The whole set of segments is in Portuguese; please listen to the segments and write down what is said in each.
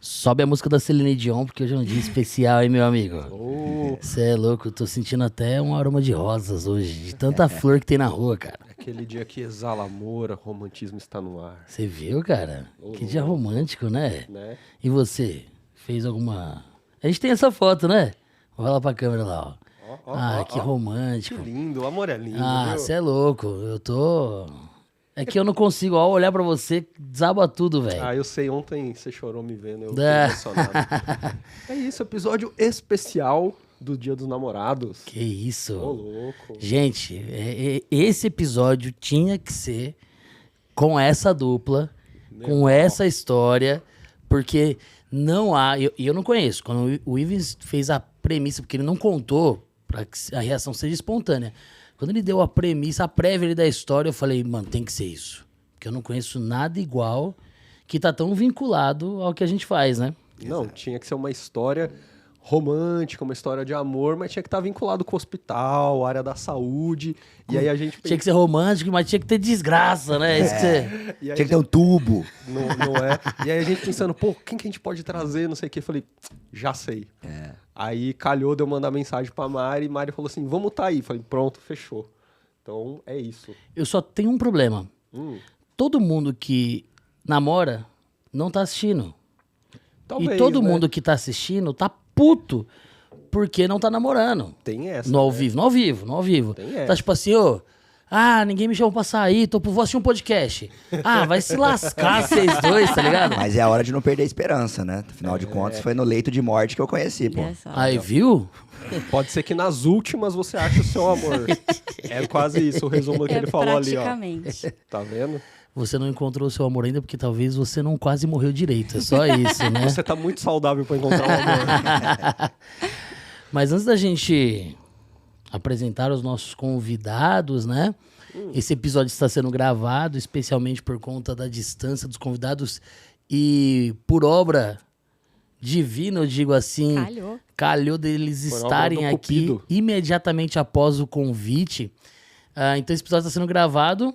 Sobe a música da Celine Dion, porque hoje é um dia especial, hein, meu amigo? Você é louco, eu tô sentindo até um aroma de rosas hoje, de tanta flor que tem na rua, cara. Aquele dia que exala amor, romantismo está no ar. Você viu, cara? Que dia romântico, né? E você? Fez alguma... A gente tem essa foto, né? Vai lá pra câmera lá, ó. Que romântico. Que lindo, o amor é lindo, viu? Você é louco, eu tô... É que eu não consigo, ó, olhar pra você, desaba tudo, velho. Eu sei, ontem você chorou me vendo, eu fiquei emocionado. É isso, episódio especial do Dia dos Namorados. Que isso. Ô, louco. Gente, esse episódio tinha que ser com essa dupla, com essa história, porque não há... E eu não conheço. Quando o Ivens fez a premissa, porque ele não contou pra que a reação seja espontânea. Quando ele deu a premissa, a prévia ali da história, eu falei, mano, tem que ser isso. Porque eu não conheço nada igual que tá tão vinculado ao que a gente faz, né? Não, tinha que ser uma história romântica, uma história de amor, mas tinha que estar vinculado com o hospital, área da saúde. E aí a gente... Tinha que ser romântico, mas tinha que ter desgraça, né? Tinha que ter um tubo. Não é? E aí a gente pensando, pô, quem que a gente pode trazer, não sei o quê. Eu falei, já sei. Aí calhou de eu mandar mensagem pra Mari, e Mari falou assim, vamos tá aí. Falei, pronto, fechou. Então, é isso. Eu só tenho um problema. Todo mundo que namora não tá assistindo. Talvez, e todo né? mundo que tá assistindo tá puto porque não tá namorando. Tem essa, No ao né? vivo, no ao vivo, no ao vivo. Tem essa. Tá tipo assim, ô... ninguém me chamou pra sair, vou assistir um podcast. Vai se lascar vocês dois, tá ligado? Mas é a hora de não perder a esperança, né? Afinal de contas, foi no leito de morte que eu conheci, pô. Aí, viu? Pode ser que nas últimas você ache o seu amor. É quase isso, o resumo do que ele falou ali, ó. Praticamente. Tá vendo? Você não encontrou o seu amor ainda porque talvez você não quase morreu direito. É só isso, né? Você tá muito saudável pra encontrar o amor. Mas antes da gente apresentar os nossos convidados, né? Esse episódio está sendo gravado especialmente por conta da distância dos convidados e por obra divina, eu digo assim, calhou deles Por estarem obra do aqui Cupido. imediatamente após o convite. Então esse episódio está sendo gravado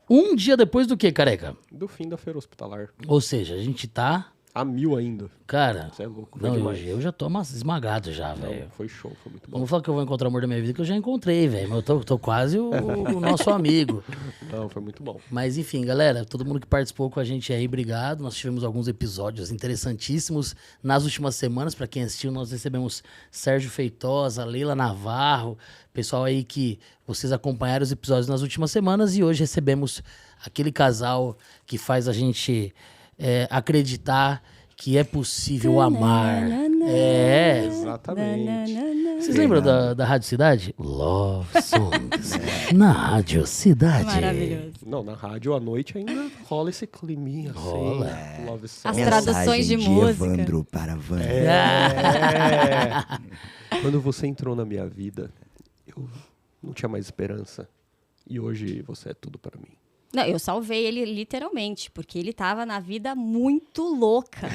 um dia depois do quê, careca? Do fim da feira hospitalar. Ou seja, a gente tá... A 1000 ainda. Cara, Você é louco, foi não, demais. eu já tô esmagado já, velho. Foi show, foi muito bom. Vamos falar que eu vou encontrar o amor da minha vida, que eu já encontrei, velho. Mas eu tô quase o nosso amigo. Não, foi muito bom. Mas enfim, galera, todo mundo que participou com a gente aí, obrigado. Nós tivemos alguns episódios interessantíssimos nas últimas semanas. Pra quem assistiu, nós recebemos Sérgio Feitosa, Leila Navarro, pessoal aí que vocês acompanharam os episódios nas últimas semanas. E hoje recebemos aquele casal que faz a gente acreditar que é possível amar. Exatamente. Vocês lembram da Rádio Cidade? Love Songs. Na Rádio Cidade. Maravilhoso. Não, na rádio à noite ainda rola esse climinha Rola. assim. Love As song. traduções de Mensagem música. Evandro para Wanda. Quando você entrou na minha vida, eu não tinha mais esperança. E hoje você é tudo pra mim. Não, eu salvei ele literalmente, porque ele tava na vida muito louca.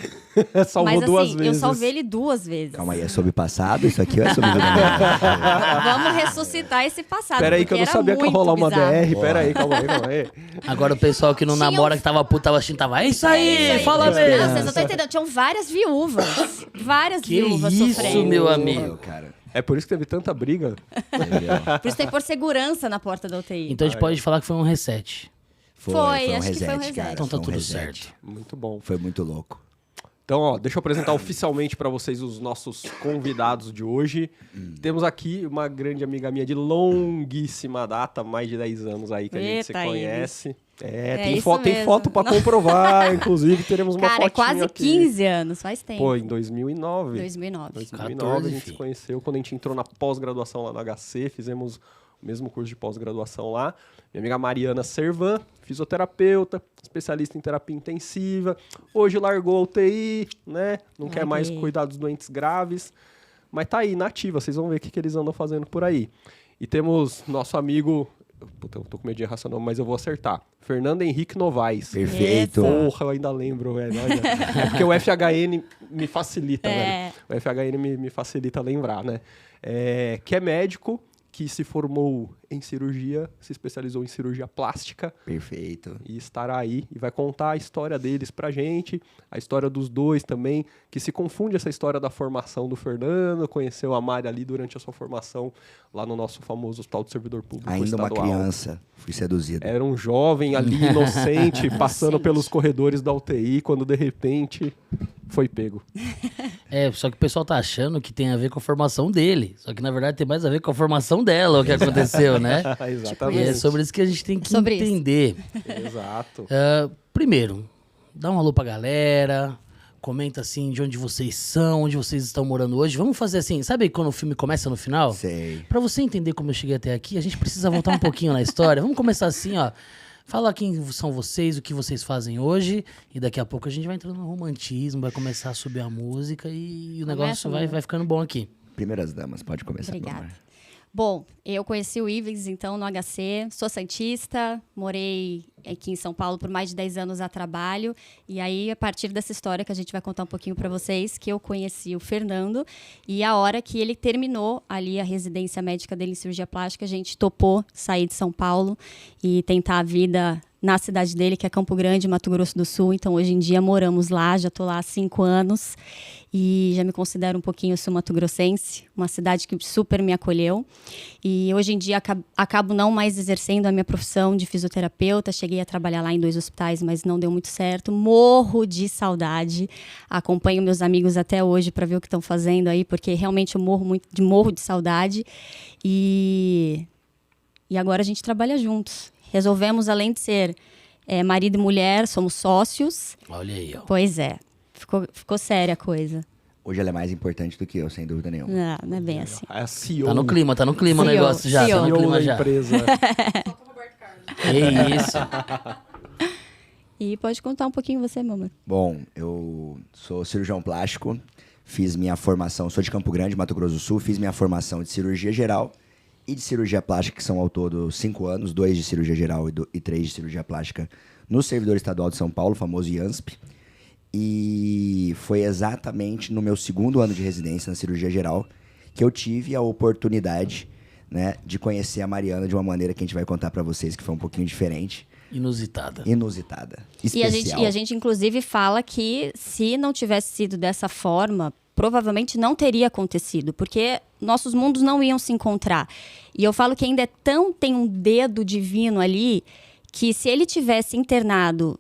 Salvou Mas duas assim, vezes. eu salvei ele 2 vezes. Calma aí, é sobre passado isso aqui ou é sobre vida nova? Vamos ressuscitar esse passado. Pera aí que eu não porque sabia era que ia muito rolar uma bizarro. DR. Pera aí, calma aí. Agora o pessoal que não namora, que tava puto, tava assistindo, tava... É isso aí, fala Não, mesmo. vocês não estão entendendo. Tinham várias viúvas. Várias Que viúvas isso, sofrendo. meu amigo. Cara. É por isso que teve tanta briga. Por isso tem que pôr segurança na porta da UTI. Então a gente pode falar que foi um reset. Foi, um acho que foi um reset, cara. reset. Então tá Foi um tudo reset. certo. Muito bom. Foi muito louco. Então, ó, deixa eu apresentar oficialmente pra vocês os nossos convidados de hoje. Temos aqui uma grande amiga minha de longuíssima data, mais de 10 anos aí que a gente se Eita, conhece. É isso tem mesmo. foto pra comprovar, inclusive teremos uma Cara, fotinha é quase aqui. 15 anos, faz tempo. Pô, em 2009. 2009. 2009 14, a gente se conheceu quando a gente entrou na pós-graduação lá no HC, fizemos o mesmo curso de pós-graduação lá. Minha amiga Mariana Servan, fisioterapeuta, especialista em terapia intensiva. Hoje largou a UTI, né? Não quer mais cuidar dos doentes graves. Mas tá aí, nativa. Vocês vão ver o que eles andam fazendo por aí. E temos nosso amigo... Puta, eu tô com medo de errar seu nome, mas eu vou acertar. Fernando Henrique Novaes. Perfeito. Porra, eu ainda lembro, velho. Olha. É porque o FHN me facilita, velho. O FHN me facilita lembrar, né? Que é médico, que se formou em cirurgia, se especializou em cirurgia plástica. Perfeito. E estará aí e vai contar a história deles pra gente, a história dos dois também, que se confunde essa história da formação do Fernando, conheceu a Mari ali durante a sua formação lá no nosso famoso Hospital do Servidor Público Ainda uma Estadual. criança, fui seduzido. Era um jovem ali, inocente, passando pelos corredores da UTI, quando de repente foi pego. Só que o pessoal tá achando que tem a ver com a formação dele. Só que na verdade tem mais a ver com a formação dela, o que aconteceu, né? E Exatamente. é sobre isso que a gente tem que Sobre isso. entender. Exato. Primeiro, dá um alô pra galera, comenta assim de onde vocês são, onde vocês estão morando hoje. Vamos fazer assim, sabe quando o filme começa no final? Sei. Pra você entender como eu cheguei até aqui, a gente precisa voltar um pouquinho na história. Vamos começar assim, ó. Fala quem são vocês, o que vocês fazem hoje, e daqui a pouco a gente vai entrando no romantismo, vai começar a subir a música e o negócio vai ficando bom aqui. Primeiras damas, pode começar. meu Obrigada. amor. Bom, eu conheci o Ivens, então, no HC. Sou santista, morei aqui em São Paulo por mais de 10 anos a trabalho. E aí, a partir dessa história que a gente vai contar um pouquinho para vocês, que eu conheci o Fernando. E a hora que ele terminou ali a residência médica dele em cirurgia plástica, a gente topou sair de São Paulo e tentar a vida na cidade dele, que é Campo Grande, Mato Grosso do Sul. Então, hoje em dia, moramos lá, já estou lá há 5 anos. E já me considero um pouquinho sul-mato-grossense, uma cidade que super me acolheu. E hoje em dia acabo não mais exercendo a minha profissão de fisioterapeuta. Cheguei a trabalhar lá em 2 hospitais, mas não deu muito certo. Morro de saudade. Acompanho meus amigos até hoje para ver o que estão fazendo aí, porque realmente eu morro de saudade. E agora a gente trabalha juntos. Resolvemos, além de ser marido e mulher, somos sócios. Olha aí, ó. Pois é. Ficou séria a coisa. Hoje ela é mais importante do que eu, sem dúvida nenhuma. Não é bem assim. É a CEO. Tá no clima o CEO, negócio já, tá no CEO. clima da já. empresa. Que isso. E pode contar um pouquinho você, meu amor. Bom, eu sou cirurgião plástico, fiz minha formação, sou de Campo Grande, Mato Grosso do Sul, fiz minha formação de cirurgia geral e de cirurgia plástica, que são ao todo 5 anos, 2 de cirurgia geral e 3 de cirurgia plástica no Servidor Estadual de São Paulo, famoso IANSP. E foi exatamente no meu 2º ano de residência na cirurgia geral que eu tive a oportunidade, né, de conhecer a Mariana de uma maneira que a gente vai contar pra vocês, que foi um pouquinho diferente. Inusitada. Especial. E a gente, inclusive, fala que se não tivesse sido dessa forma, provavelmente não teria acontecido, porque nossos mundos não iam se encontrar. E eu falo que ainda tem um dedo divino ali, que se ele tivesse internado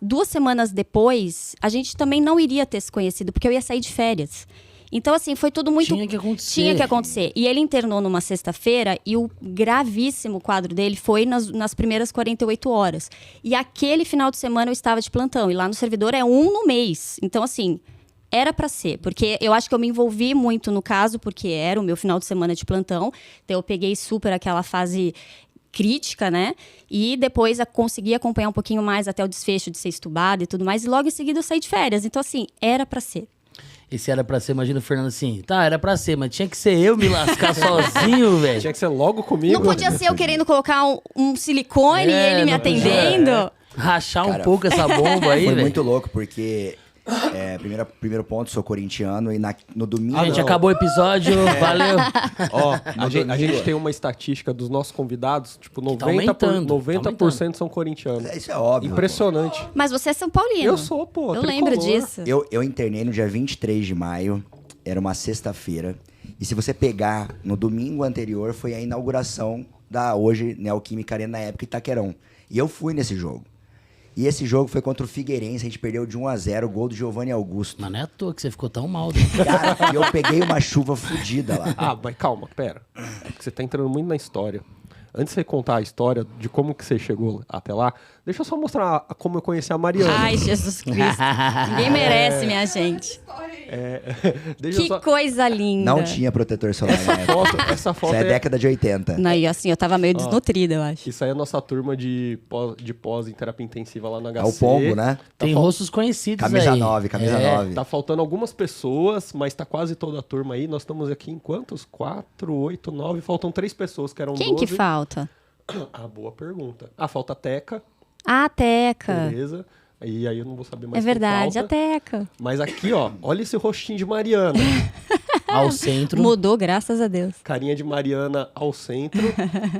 2 semanas depois, a gente também não iria ter se conhecido, porque eu ia sair de férias. Então, assim, foi tudo muito... Tinha que acontecer. Tinha que acontecer. E ele internou numa sexta-feira e o gravíssimo quadro dele foi nas primeiras 48 horas. E aquele final de semana eu estava de plantão. E lá no servidor é 1 no mês. Então, assim, era pra ser. Porque eu acho que eu me envolvi muito no caso, porque era o meu final de semana de plantão. Então, eu peguei super aquela fase crítica, né? E depois consegui acompanhar um pouquinho mais até o desfecho de ser estubada e tudo mais. E logo em seguida eu saí de férias. Então, assim, era pra ser. E se era pra ser, imagina o Fernando assim, tá, era pra ser, mas tinha que ser eu me lascar sozinho, velho. Tinha que ser logo comigo. Não podia ser eu querendo colocar um silicone e ele me não podia. atendendo. Rachar Cara, um pouco essa bomba aí, Foi velho. muito louco, porque... primeiro ponto, sou corintiano e no domingo... Gente, acabou o episódio, valeu. Ó, a gente tem uma estatística dos nossos convidados, tipo, 90%, Tá aumentando, 90% são corintianos. Isso é óbvio. Impressionante. Mas você é São Paulino. Eu sou, pô. Eu tricolor. lembro disso. Eu internei no dia 23 de maio, era uma sexta-feira. E se você pegar, no domingo anterior, foi a inauguração da hoje Neoquímica Arena, na época, Itaquerão. E eu fui nesse jogo. E esse jogo foi contra o Figueirense, a gente perdeu de 1-0, gol do Giovanni Augusto. Mas não é à toa que você ficou tão mal. Cara, e eu peguei uma chuva fodida lá. Ah, mas calma, pera. É porque você tá entrando muito na história. Antes de você contar a história de como que você chegou até lá, deixa eu só mostrar como eu conheci a Mariana. Ai, Jesus Cristo. Ninguém merece, minha gente. Deixa eu Que só... coisa linda. Não tinha protetor solar na época. Essa foto Isso é década de 80. Não, e assim, eu tava meio desnutrida, eu acho. Isso aí é a nossa turma de pós em terapia intensiva lá no HC. É o Pombo, né? Tem rostos conhecidos Camisa aí. 9, camisa 9. Tá faltando algumas pessoas, mas tá quase toda a turma aí. Nós estamos aqui em quantos? 4, 8, 9. Faltam 3 pessoas, que eram Quem 12. que falta? Ah, boa pergunta. Ah, falta a Teca. Ah, a Teca. Beleza. E aí eu não vou saber mais É quem verdade, a falta. Teca. Mas aqui, ó, olha esse rostinho de Mariana. ao centro. Mudou, graças a Deus. Carinha de Mariana ao centro.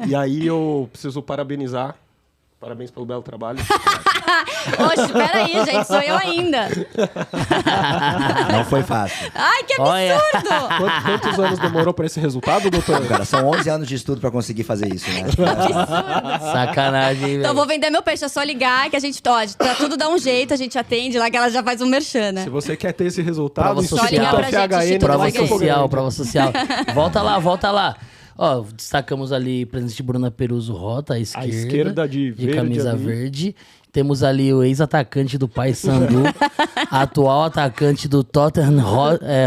E aí eu preciso parabenizar. Parabéns pelo belo trabalho. Oxe, peraí, gente, sou eu ainda. Não foi fácil. Ai, que Olha. absurdo! Quantos anos demorou pra esse resultado, doutor? Cara, são 11 anos de estudo pra conseguir fazer isso, né? Sacanagem, velho. Então eu vou vender meu peixe, é só ligar que a gente pode. Pra tudo dar um jeito, a gente atende lá que ela já faz um merchan, né? Se você quer ter esse resultado, Prova Instituto social. Só ligar pra gente, FHN, Instituto Prova vai ser FHN. social, grande. prova social. Volta lá. Ó, destacamos ali presente de Bruna Peruso Rota, à esquerda de verde camisa ali. verde. Temos ali o ex-atacante do Paysandu, atual atacante do Tottenham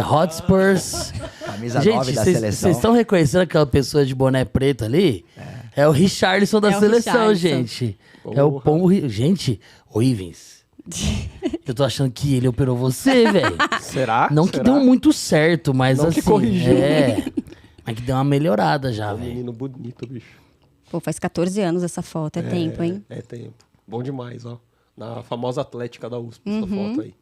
Hotspurs. Camisa 9 Gente, da vocês seleção. estão reconhecendo aquela pessoa de boné preto ali? É o Richarlison da É o seleção, Richarlison. gente. É o Pombo... Gente, ô Ivens, eu tô achando que ele operou você, velho. Será? Não que Será? deu muito certo, mas Não assim... que corrigiu. Mas que deu uma melhorada já, Um velho. menino bonito, bicho. Pô, faz 14 anos essa foto, é tempo, hein? É tempo. Bom demais, ó. Na famosa Atlética da USP, essa Uhum. foto aí.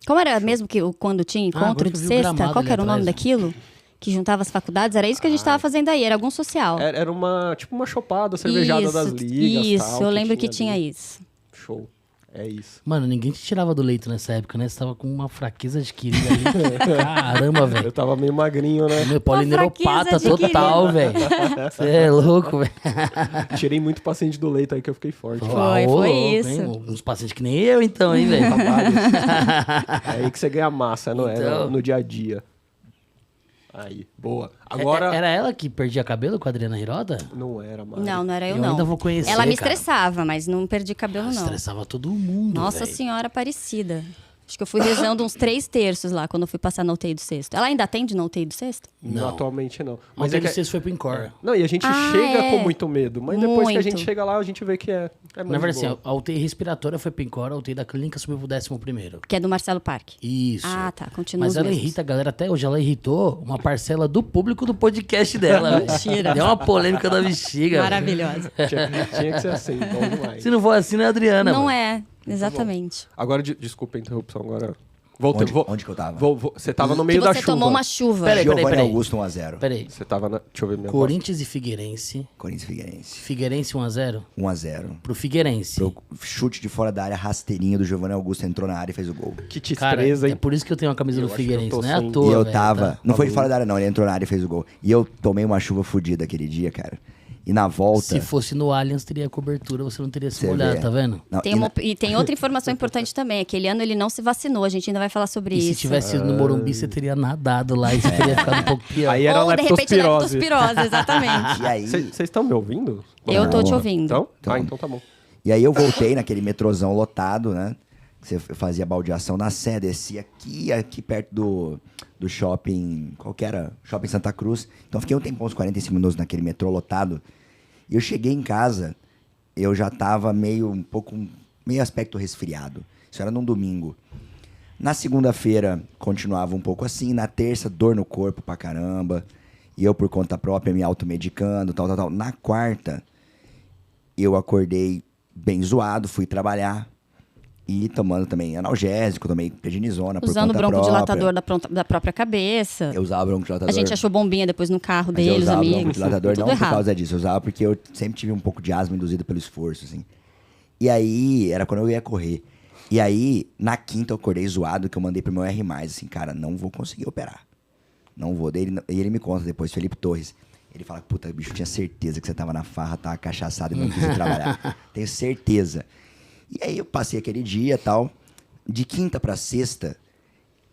Como era mesmo que quando tinha encontro agora de que eu vi o sexta? gramado Qual que era o ali nome atrás. daquilo? Que juntava as faculdades? Era isso que a gente tava fazendo aí, era algum social. Era uma, tipo uma chopada, cervejada isso, das ligas, Isso, tal, eu lembro que tinha ali. isso. Show. É isso. Mano, ninguém te tirava do leito nessa época, né? Você tava com uma fraqueza adquirida ali. Caramba, Eu velho. tava meio magrinho, né? Meu polineuropata fraqueza total, velho. Você é louco, velho. Tirei muito paciente do leito aí que eu fiquei forte. Foi isso. Hein? Uns pacientes que nem eu, então, hein, velho. É aí que você ganha massa, não é? Então. No dia a dia. Aí, boa. Agora, Era ela que perdia cabelo com a Adriana Hirota? não era mais. Não era eu, Eu não. ainda vou conhecer, Ela me cara. estressava, mas não perdi cabelo, não. Estressava todo mundo, Nossa velho. Senhora Aparecida. Acho que eu fui rezando uns 3 terços lá quando eu fui passar na UTI do sexto. Ela ainda atende na UTI do sexto? Não, atualmente não. Mas é é que que... vocês foi pro Incor. Não, e a gente Ah, chega é. com muito medo. Mas depois que a gente Muito. chega lá, a gente vê que é Na mais verdade, boa. assim, a UTI respiratória foi pro Incor, a UTI da clínica subiu pro 11º. Que é do Marcelo Parque. Isso. Ah, tá. Continua Mas os ela mesmos. irrita a galera até hoje. Ela irritou uma parcela do público do podcast dela. velho. Mentira. Deu uma polêmica da bexiga. velho. Maravilhosa. Tinha que ser assim, bom demais. Se não for assim, não é a Adriana. Não mano. é, exatamente. Agora, desculpa a interrupção, agora... Voltei. Onde que eu tava? Você tava no Que meio da você chuva. tomou uma chuva. Peraí, Giovanni Augusto 1x0. Peraí. Você tava na... Deixa eu ver minha Corinthians e Figueirense. Corinthians e Figueirense. Figueirense 1x0 1x0. pro Figueirense. Pro chute de fora da área, rasteirinho do Giovanni Augusto, entrou na área e fez o gol. voz. Que Cara, destreza, é hein? por isso que eu tenho uma camisa Eu do acho que eu Figueirense, tô não é à sem- toa, E eu velho, tava. tá? Não foi de fora da área, não. Ele entrou na área e fez o gol. E eu tomei uma chuva fodida aquele dia, cara. E na volta. Se fosse no Allianz, teria cobertura, você não teria se Você molhado, vê. tá vendo? Não, Tem e tem outra informação importante também. Aquele ano ele não se vacinou. A gente ainda vai falar sobre E isso. se tivesse ido no Morumbi, você teria nadado lá e você teria ficado um pouco pior. Aí era Ou, de repente, leptospirose. leptospirose, exatamente. E aí, Vocês estão me ouvindo? Eu tô te Não. ouvindo. Então? Então. Ah, então tá bom. e aí eu voltei naquele metrozão lotado, né? Você fazia baldeação na Sé, descia aqui perto do shopping. Qual que era? Shopping Santa Cruz. Então fiquei um tempão, uns 45 minutos naquele metrô lotado. E eu cheguei em casa, eu já tava meio aspecto resfriado. Isso era num domingo. Na segunda-feira continuava um pouco assim, na terça dor no corpo pra caramba. E eu por conta própria me automedicando, tal. Na quarta eu acordei bem zoado, fui trabalhar e tomando também analgésico, tomei prednisona por Usando conta broncodilatador própria. da própria cabeça. Eu usava broncodilatador. A gente achou bombinha depois no carro Mas eu dele, os usava amigos. broncodilatador Tudo não errado. por causa disso, eu usava porque eu sempre tive um pouco de asma induzida pelo esforço, assim. E aí, era quando eu ia correr. E aí, na quinta eu acordei zoado, que eu mandei pro meu R+, assim, cara, não vou conseguir operar. Não vou. Daí ele me conta depois, Felipe Torres. Ele fala, puta, bicho, eu tinha certeza que você tava na farra, tava cachaçado e não quis ir trabalhar. Tenho certeza. E aí eu passei aquele dia e tal. De quinta pra sexta,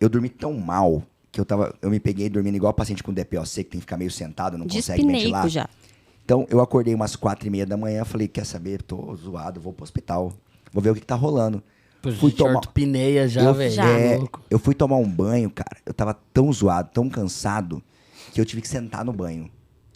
eu dormi tão mal que eu me peguei dormindo igual paciente com DPOC, que tem que ficar meio sentado, não consegue ventilar. Dispineico já. Então, eu acordei umas 4h30 da manhã, falei, quer saber, tô zoado, vou pro hospital. Vou ver o que tá rolando. Fui tomar... ortopneia já, velho. Já. Louco. eu fui tomar um banho, cara. Eu tava tão zoado, tão cansado, que eu tive que sentar no banho.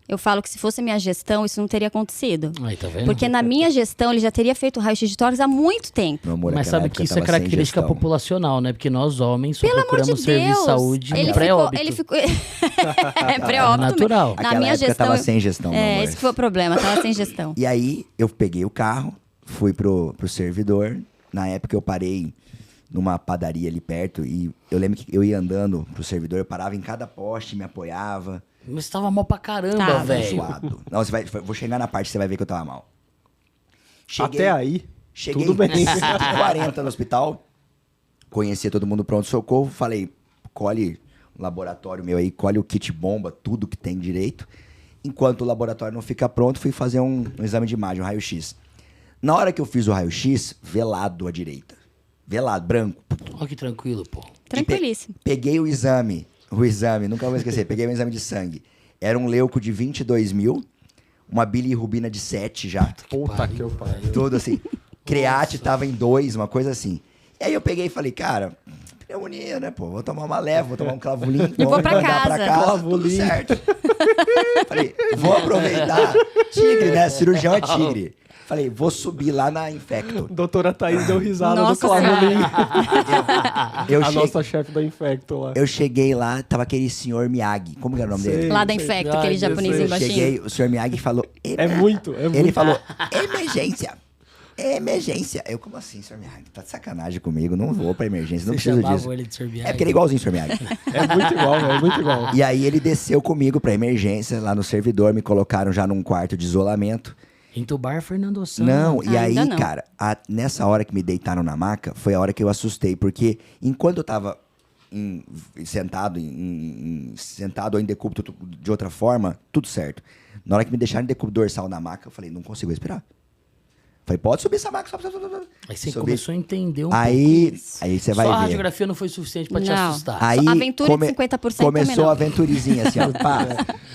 Eu falo que se fosse minha gestão, isso não teria acontecido. Aí, tá vendo? Porque na minha gestão, ele já teria feito raio-x de tórax há muito tempo. Meu amor, Mas naquela sabe época que eu isso é tava sem característica gestão. populacional, né? Porque nós, homens, só Pelo amor procuramos de serviço de Deus. saúde ele no pré-óbito. Ele ficou... é pré-óbito. natural. Na Naquela minha época eu gestão... tava sem gestão, meu amor. esse que foi o problema, tava sem gestão. E aí, eu peguei o carro, fui pro servidor. Na época, eu parei numa padaria ali perto, e eu lembro que eu ia andando pro servidor, eu parava em cada poste, me apoiava. Mas tava mal pra caramba, Tava velho. Suado. Não, vou chegar na parte que você vai ver que eu tava mal. Até aí, Cheguei tudo bem. 140 no hospital, conhecia todo mundo pronto-socorro, falei, colhe o laboratório meu aí, colhe o kit bomba, tudo que tem direito. Enquanto o laboratório não fica pronto, fui fazer um exame de imagem, um raio-x. Na hora que eu fiz o raio-x, velado à direita. Velado, branco. Olha que tranquilo, pô. Tranquilíssimo. Peguei o exame, nunca vou esquecer, peguei um exame de sangue. Era um leuco de 22 mil, uma bilirrubina de 7 já. Puta que eu pariu. Tudo assim. Create tava em 2, uma coisa assim. E aí eu peguei e falei, cara, pneumonia, né, pô? Vou tomar uma leva, vou tomar um clavulim. E vou pra mandar casa. tudo certo. Falei, vou aproveitar. Tigre, né? Cirurgião é tigre. Falei, vou subir lá na Infecto. Doutora Thaís deu risada do Nossa Clavulim. Eu A che- nossa chefe da Infecto lá. Eu cheguei lá, tava aquele senhor Miyagi. Como que era o nome dele? Lá da Sei. Infecto, Ai, aquele Deus, japonesinho eu baixinho. Cheguei, o senhor Miyagi falou... É muito. Ele falou, emergência. Emergência. Eu, como assim, senhor Miyagi? Tá de sacanagem comigo, não vou pra emergência, não Você preciso chamava disso. ele de Sr. Miyagi? É porque ele é igualzinho, senhor Miyagi. É muito igual, é muito igual. E aí ele desceu comigo pra emergência, lá no servidor, me colocaram já num quarto de isolamento. Entubar Fernando Santos. Não, e aí, Ainda não. cara, nessa hora que me deitaram na maca, foi a hora que eu assustei, porque enquanto eu tava sentado ou em decúbito de outra forma, tudo certo. Na hora que me deixaram em decúbito dorsal na maca, eu falei, não consigo respirar. Falei, pode subir essa maca, sobe. Aí você Subi. começou a entender um Aí você vai Só a ver. radiografia não foi suficiente pra te Não. assustar. Aí Aventura de 50% começou também não. a aventurizinha, assim, ó. Pá.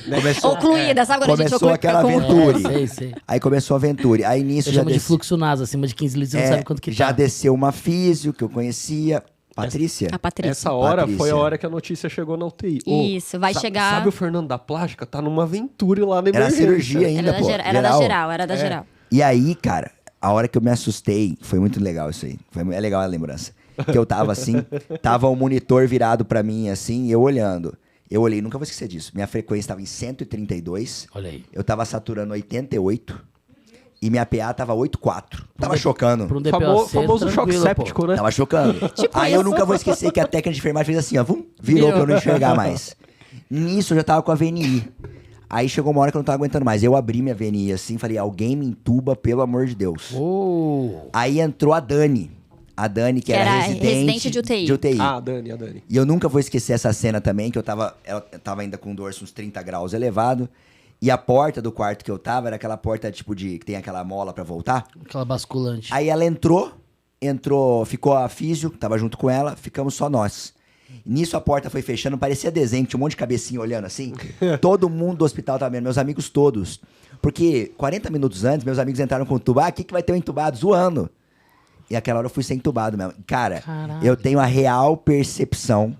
Começou, Ocluída, sabe quando a gente começou oclui? aquela Fica com- aventura. Sei. Aí começou a aventura. Aí nisso Você já chama de desceu. fluxo naso, acima de 15 litros, você não sabe quanto que já tá. desceu uma físio que eu conhecia. Patrícia? A Patrícia. Essa hora Patrícia. foi a hora que a notícia chegou na UTI. Isso, vai chegar- Sabe o Fernando da Plástica? Tá numa aventura lá na Era emergência. cirurgia ainda, Era da pô. era da geral, era da geral. E aí, cara, a hora que eu me assustei, foi muito legal isso aí. É legal a lembrança. Que eu tava assim, tava o monitor virado pra mim assim, e eu olhando. Eu olhei, nunca vou esquecer disso. Minha frequência tava em 132. Olha aí. Eu tava saturando 88. E minha PA tava 8,4. Tava chocando. Pra um DPOC, Famoso choque tranquilo, séptico, pô. né? Tava chocando. Aí eu nunca vou esquecer que a técnica de enfermagem fez assim, ó. Virou pra eu não enxergar mais. Nisso eu já tava com a VNI. Aí chegou uma hora que eu não tava aguentando mais. Eu abri minha VNI assim, falei, alguém me entuba, pelo amor de Deus. Oh. Aí entrou a Dani. A Dani, que era residente de UTI. Ah, a Dani. E eu nunca vou esquecer essa cena também, que ela tava ainda com dorso uns 30 graus elevado. E a porta do quarto que eu tava era aquela porta tipo que tem aquela mola pra voltar. Aquela basculante. Aí ela entrou, ficou a físio, tava junto com ela, ficamos só nós. Nisso a porta foi fechando, parecia desenho, tinha um monte de cabecinha olhando assim. Todo mundo do hospital tava vendo, meus amigos todos. Porque 40 minutos antes, meus amigos entraram com o tubo, o que vai ter um entubado? Zoando. E aquela hora eu fui ser entubado mesmo. Cara, Caralho. eu tenho a real percepção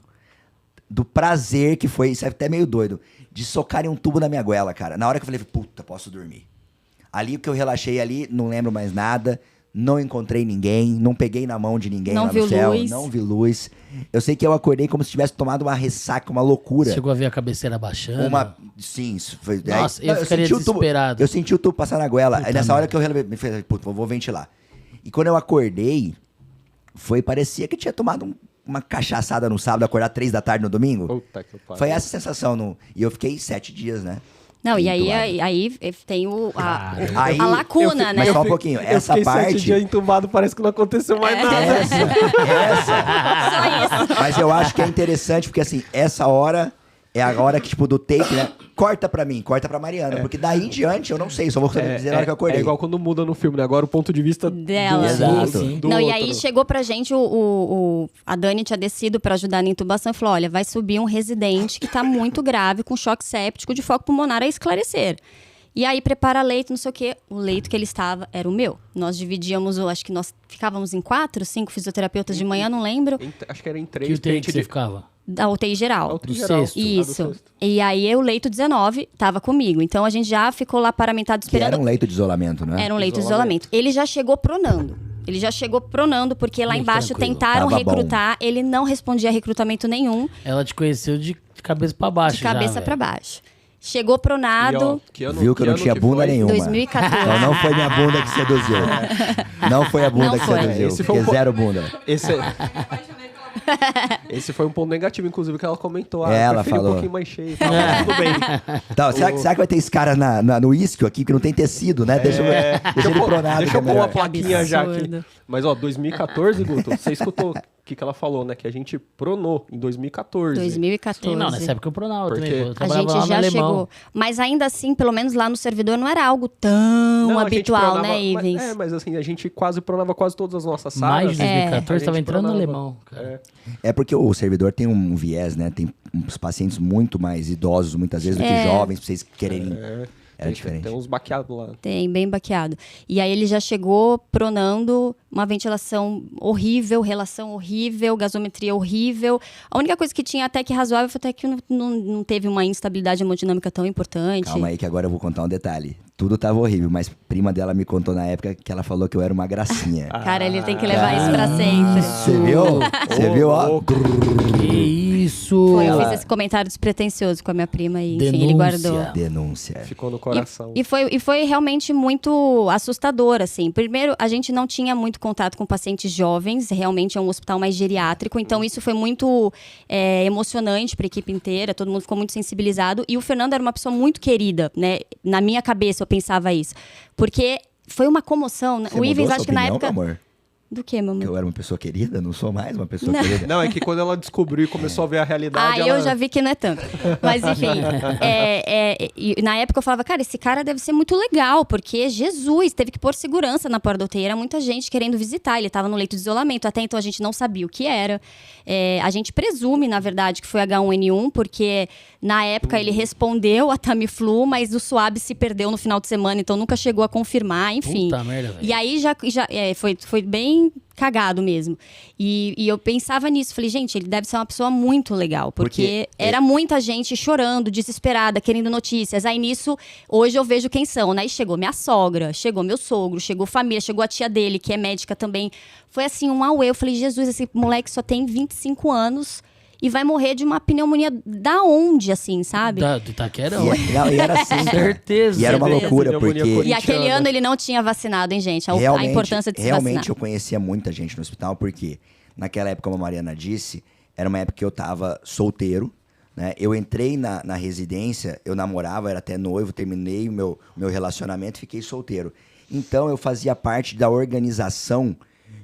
do prazer que foi, isso é até meio doido, de socarem um tubo na minha goela, cara. Na hora que eu falei, puta, posso dormir. Ali que eu relaxei ali, não lembro mais nada, não encontrei ninguém, não peguei na mão de ninguém Não lá no viu céu, luz. não vi luz. Eu sei que eu acordei como se tivesse tomado uma ressaca, uma loucura. Chegou a ver a cabeceira baixando. Sim, isso foi. Nossa, aí, eu ficaria senti o tubo- desesperado. eu senti o tubo passar na goela. Puta Aí nessa hora merda. que eu resolvi, falei, puta, vou ventilar. E quando eu acordei, parecia que tinha tomado uma cachaçada no sábado, acordar 3 da tarde no domingo. Puta que pariu. Foi essa sensação. E eu fiquei 7 dias, né? Não, e aí, Entubado. aí tem Aí- a lacuna, né? Mas só um pouquinho. Eu Essa fiquei 7 parte. dias entubado, parece que não aconteceu mais nada. Essa. Só isso. Mas eu acho que é interessante, porque assim, essa hora é a hora que, tipo, do take, né? Corta pra mim, corta pra Mariana. Porque daí em diante eu não sei, só vou dizer na hora que eu acordei. É igual quando muda no filme, né? Agora o ponto de vista Dela. Exato. do Não, e outro. aí chegou pra gente, a Dani tinha descido pra ajudar na intubação e falou, olha, vai subir um residente que tá muito grave, com choque séptico de foco pulmonar a esclarecer. E aí prepara leito, não sei o quê. O leito que ele estava era o meu. Nós dividíamos, acho que nós ficávamos em 4, 5 fisioterapeutas de manhã, não lembro, Acho que era em Que 3. UTI que você ficava? da UTI geral. Do sexto. Isso. E aí o leito 19 tava comigo. Então a gente já ficou lá paramentado Que esperando. era um leito de isolamento, né? Era um leito de isolamento. Ele já chegou pronando. Porque lá Muito embaixo tranquilo. tentaram Tava bom. recrutar. Ele não respondia a recrutamento nenhum, Ela te conheceu de cabeça pra baixo. de cabeça já, pra velho. baixo. Chegou pronado. Viu que eu não tinha bunda nenhuma. 2014. Então não foi minha bunda que seduziu. Não foi a bunda Não que foi. seduziu, Esse porque foi zero bunda. Esse foi um ponto negativo, inclusive, que ela comentou. Ela preferi falou. um pouquinho mais cheio. Mas tudo bem. Então, será que vai ter esse cara no isquio aqui que não tem tecido, né? Deixa ele pronado. Deixa eu que é pôr uma melhor. plaquinha já aqui. Absurdo. Mas, ó, 2014, Guto, você escutou o que ela falou, né? Que a gente pronou em 2014. 2014. Sim, não, nessa época eu pronava Porque também. Eu A trabalhava lá gente no já alemão. chegou. Mas ainda assim, pelo menos lá no servidor, não era algo tão Não, a gente habitual, pronava- né, Ivens? Mas assim, a gente quase pronava quase todas as nossas salas. Mais de 2014 A estava gente entrando no pronava. alemão. Cara. É porque o servidor tem um viés, né? Tem uns pacientes muito mais idosos, muitas vezes, do que jovens, pra vocês quererem. É diferente. Tem uns baqueados lá. Tem, bem baqueado. E aí ele já chegou pronando uma ventilação horrível, relação horrível, gasometria horrível. A única coisa que tinha até que razoável foi até que não teve uma instabilidade hemodinâmica tão importante. Calma aí que agora eu vou contar um detalhe. Tudo tava horrível, mas prima dela me contou na época que ela falou que eu era uma gracinha. Cara, ele tem que levar isso pra sempre. Você viu? Você viu, ó? louco. Que isso! Foi, eu Ela- fiz esse comentário despretensioso com a minha prima e, enfim, ele Denúncia. guardou. Denúncia. Ficou no coração. E foi realmente muito assustador, assim. Primeiro, a gente não tinha muito contato com pacientes jovens, realmente é um hospital mais geriátrico, então isso foi muito emocionante para a equipe inteira, todo mundo ficou muito sensibilizado. E o Fernando era uma pessoa muito querida, né? Na minha cabeça eu pensava isso. Porque foi uma comoção, né? Você O mudou Ivens, sua acho que na opinião, época... amor? Do que, mamãe? Que eu era uma pessoa querida? Não sou mais uma pessoa querida? Não, é que quando ela descobriu e começou a ver a realidade, Eu já vi que não é tanto. Mas, enfim. E na época eu falava, cara, esse cara deve ser muito legal, porque Jesus teve que pôr segurança na porta da UTI. Era muita gente querendo visitar. Ele estava no leito de isolamento. Até então a gente não sabia o que era. A gente presume, na verdade, que foi H1N1, porque na época ele respondeu a Tamiflu, mas o swab se perdeu no final de semana, então nunca chegou a confirmar, enfim. Puta merda, velho. E aí foi bem cagado mesmo. E eu pensava nisso, falei, gente, ele deve ser uma pessoa muito legal, porque era muita gente chorando, desesperada, querendo notícias. Aí nisso, hoje eu vejo quem são, né? E chegou minha sogra, chegou meu sogro, chegou família, chegou a tia dele, que é médica também. Foi assim, um auê. Eu falei, Jesus, esse moleque só tem 25 anos e vai morrer de uma pneumonia da onde, assim, sabe? Do Itaquerão. E era assim, cara. Certeza. E era uma Certeza. loucura, Pneumonia porque E aquele corintiana. ano ele não tinha vacinado, hein, gente? A importância de se realmente vacinar. eu conhecia muita gente no hospital, porque naquela época, como a Mariana disse, era uma época que eu tava solteiro, né? Eu entrei na residência, eu namorava, era até noivo, terminei o meu relacionamento e fiquei solteiro. Então eu fazia parte da organização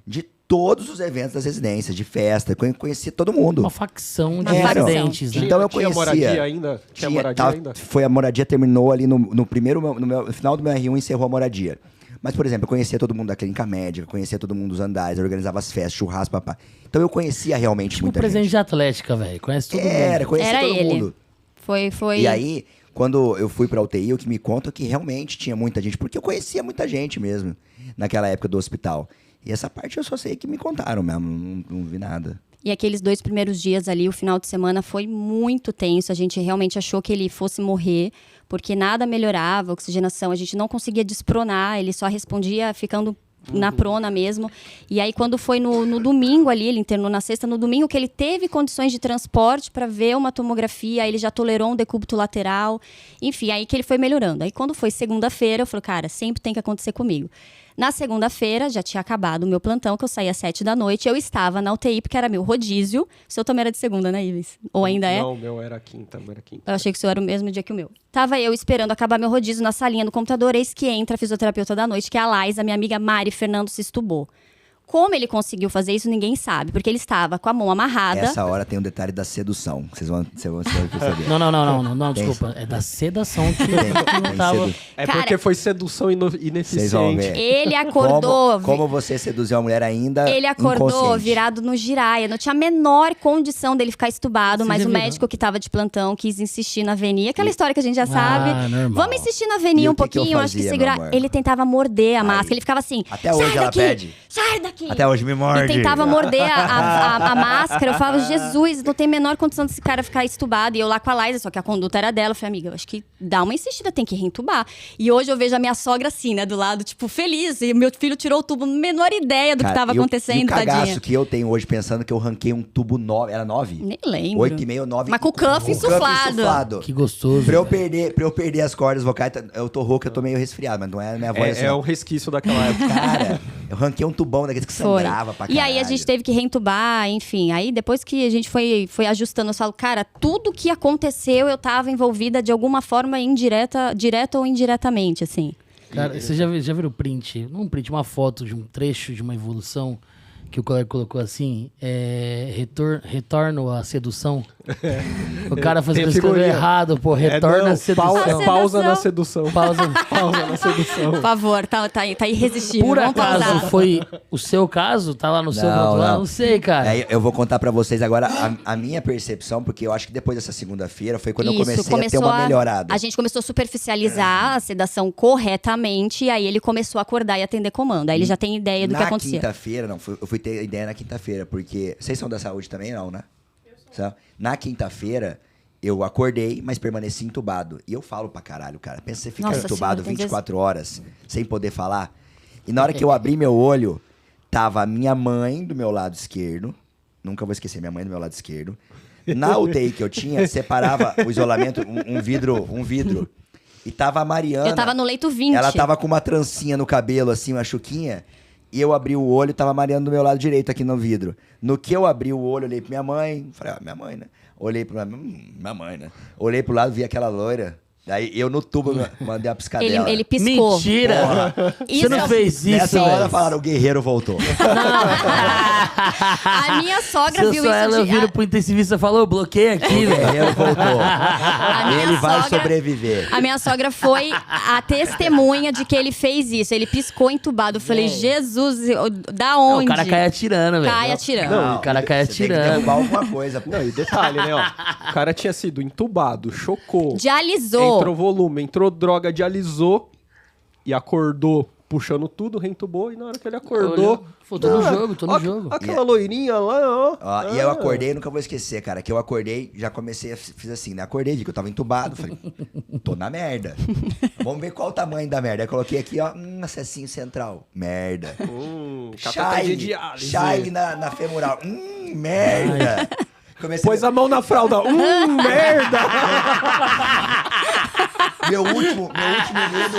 de todos os eventos das residências, de festa, conhecia todo mundo. Uma facção de Uma facção. residentes, né? Então eu Tinha conhecia. moradia ainda? Tinha moradia ainda? Foi a moradia, terminou ali no final do meu R1, encerrou a moradia. Mas, por exemplo, eu conhecia todo mundo da clínica médica, conhecia todo mundo dos andares, eu organizava as festas, churrasco, papá. Então eu conhecia realmente Tipo muita presidente gente. de Atlética, velho. Conhece todo mundo. Conhecia Era todo ele. mundo. Foi... E aí, quando eu fui pra UTI, o que me conta é que realmente tinha muita gente, porque eu conhecia muita gente mesmo, naquela época do hospital. E essa parte eu só sei que me contaram mesmo, não vi nada. E aqueles 2 primeiros dias ali, o final de semana, foi muito tenso. A gente realmente achou que ele fosse morrer, porque nada melhorava, a oxigenação. A gente não conseguia despronar, ele só respondia ficando na prona mesmo. E aí, quando foi no domingo ali, ele internou na sexta, no domingo que ele teve condições de transporte para ver uma tomografia, aí ele já tolerou um decúbito lateral. Enfim, aí que ele foi melhorando. Aí, quando foi segunda-feira, eu falei, cara, sempre tem que acontecer comigo. Na segunda-feira, já tinha acabado o meu plantão, que eu saía às 7 da noite. Eu estava na UTI, porque era meu rodízio. O seu também era de segunda, né, Ives? Ou ainda é? Não, o meu era quinta, Eu achei que o seu era o mesmo dia que o meu. Tava eu esperando acabar meu rodízio na salinha do computador, eis que entra a fisioterapeuta da noite, que é a Laisa, minha amiga Mari Fernando se estubou. Como ele conseguiu fazer isso, ninguém sabe, porque ele estava com a mão amarrada. Essa hora tem um detalhe da sedução, vocês vão perceber. Não, Tem- desculpa. É da sedação que Tem não tava... É Cara, porque foi sedução Vocês vão ineficiente. ver. Ele acordou. Como você seduziu uma mulher ainda Ele acordou inconsciente. virado no giraia. Não tinha a menor condição dele ficar estubado, Vocês mas já o viram? médico que tava de plantão quis insistir na venia. Aquela história que a gente já sabe. normal. Vamos insistir na E venia o um que que eu pouquinho, acho que fazia, segurar. meu amor? Ele tentava morder a Aí. máscara. Ele ficava assim. Até hoje "Sai ela daqui! pede." Sai daqui! aqui. Até hoje me morde. E tentava morder a máscara. Eu falava, Jesus, não tem a menor condição desse cara ficar estubado. E eu lá com a Liza, só que a conduta era dela. Eu falei, amiga, eu acho que dá uma insistida, tem que reentubar. E hoje eu vejo a minha sogra assim, né, do lado, tipo, feliz. E meu filho tirou o tubo, menor ideia do que tava acontecendo, e o cagaço tadinha. que eu tenho hoje, pensando que eu ranquei um tubo 9, era 9? Nem lembro. 8,5 ou 9. Mas com o cuff insuflado. Que gostoso. Pra eu perder as cordas vocais, eu tô rouco, eu tô meio resfriado, mas não é minha voz assim. É não. um resquício daquela época. Cara, eu ranquei um tubão daqueles que Foi. sangrava pra E caralho. aí a gente teve que reentubar, enfim. Aí depois que a gente foi ajustando, eu falo, cara, tudo que aconteceu eu tava envolvida de alguma forma direta ou indiretamente, assim. Cara, você já viu o print? Não um print, uma foto de um trecho de uma evolução que o colega colocou assim, retorno à sedução. O cara escreveu errado, pô, retorna à sedução. Pausa na sedução. Pausa. Pausa na sedução. Por favor, tá irresistível. Por Vamos acaso pausar. foi o seu caso? Tá lá no seu Não, ponto lá? não. Não sei, cara. Aí eu vou contar pra vocês agora a minha percepção, porque eu acho que depois dessa segunda-feira foi quando eu comecei a ter uma melhorada. A gente começou a superficializar a sedação corretamente, e aí ele começou a acordar e atender comando. Aí ele já tem ideia do que acontecia. Na quinta-feira, eu fui ter ideia na quinta-feira, porque vocês são da saúde também, não, né? Na quinta-feira, eu acordei, mas permaneci entubado. E eu falo pra caralho, cara. Pensa você ficar Nossa entubado Senhora, 24 horas, sem poder falar. E na hora que eu abri meu olho, tava a minha mãe do meu lado esquerdo. Nunca vou esquecer minha mãe do meu lado esquerdo. Na UTI que eu tinha, separava o isolamento, um vidro. E tava a Mariana. Eu tava no leito 20. Ela tava com uma trancinha no cabelo, assim, uma chuquinha. E eu abri o olho e tava a Mariana do meu lado direito aqui no vidro. No que eu abri o olho, olhei pra minha mãe. Falei, minha mãe, né? Olhei pra minha mãe, né? Olhei pro lado, vi aquela loira. Daí eu no tubo mandei a piscadela. Ele piscou. Mentira! Isso Você não fez isso, Nessa hora velho. falaram, o guerreiro voltou. A minha sogra Se eu viu sou isso ela, eu viro pro intensivista e falo, bloqueia aqui, O velho. guerreiro voltou. A minha Ele vai sogra- sobreviver. A minha sogra foi a testemunha de que ele fez isso. Ele piscou entubado. Eu falei, Jesus, da Não, onde? o cara cai atirando, velho. Cai atirando. Não, o cara cai Você tem que atirando. derrubar alguma coisa. Não, e detalhe, né, ó. O cara tinha sido entubado, chocou. Dialisou. Entrou volume, entrou droga, dialisou e acordou puxando tudo, reentubou. E na hora que ele acordou... Olha, tô no jogo, tô no ó, jogo. Aquela loirinha lá, ó. Ó, e eu acordei, nunca vou esquecer, cara, que eu acordei, já comecei, fiz assim, né? Acordei, vi que eu tava entubado, falei, tô na merda. Vamos ver qual o tamanho da merda. Aí coloquei aqui, ó, acessinho central, merda. Cateta de diálise. Shine na femoral, merda. Comecei Pôs a mão na fralda. Merda! Meu último medo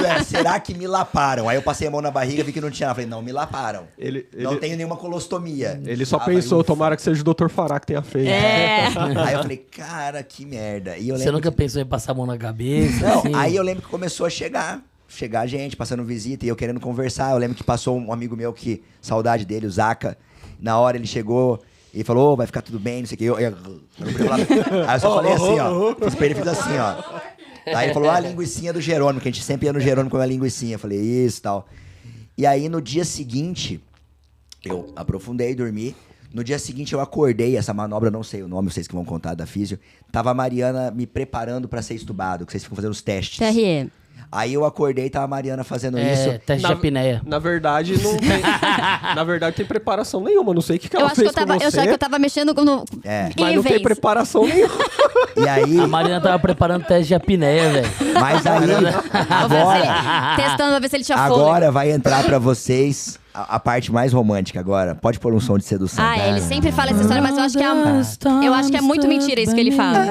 era, será que me laparam? Aí eu passei a mão na barriga, vi que não tinha. Falei, não, me laparam. Não tenho nenhuma colostomia. Ele só pensou, tomara que seja o Dr. Fará que tenha feito. Aí eu falei, cara, que merda. E eu Você lembro nunca pensou em passar a mão na cabeça? Não, assim? aí eu lembro que começou a chegar gente, passando visita e eu querendo conversar. Eu lembro que passou um amigo meu que, saudade dele, o Zaca. Na hora ele chegou e falou, vai ficar tudo bem, não sei o que. Aí eu só falei assim, ó. Fiz pra ele, fiz assim, ó. Aí ele falou, a linguicinha do Jerônimo, que a gente sempre ia no Jerônimo comer a linguicinha. Eu falei, isso e tal. E aí no dia seguinte, eu aprofundei, dormi. No dia seguinte eu acordei, essa manobra, eu não sei o nome, vocês que vão contar da físio. Tava a Mariana me preparando pra ser estubado, que vocês ficam fazendo os testes. TRE. Aí eu acordei e tava a Mariana fazendo isso. Teste de apneia. Na verdade, não tem. Na verdade, tem preparação nenhuma. Não sei o que Eu ela acho que fez eu tava, com eu você. achei que eu tava mexendo no. Mas não tem Ivens. preparação nenhuma. E aí, A Marina tava preparando teste de apneia, velho. mas aí, Vou ver se agora, ele- testando pra ver se ele tinha fôlego. agora vai entrar pra vocês a parte mais romântica agora. Pode pôr um som de sedução. Ah, ele sempre fala essa história, mas eu acho que é muito mentira isso que ele fala.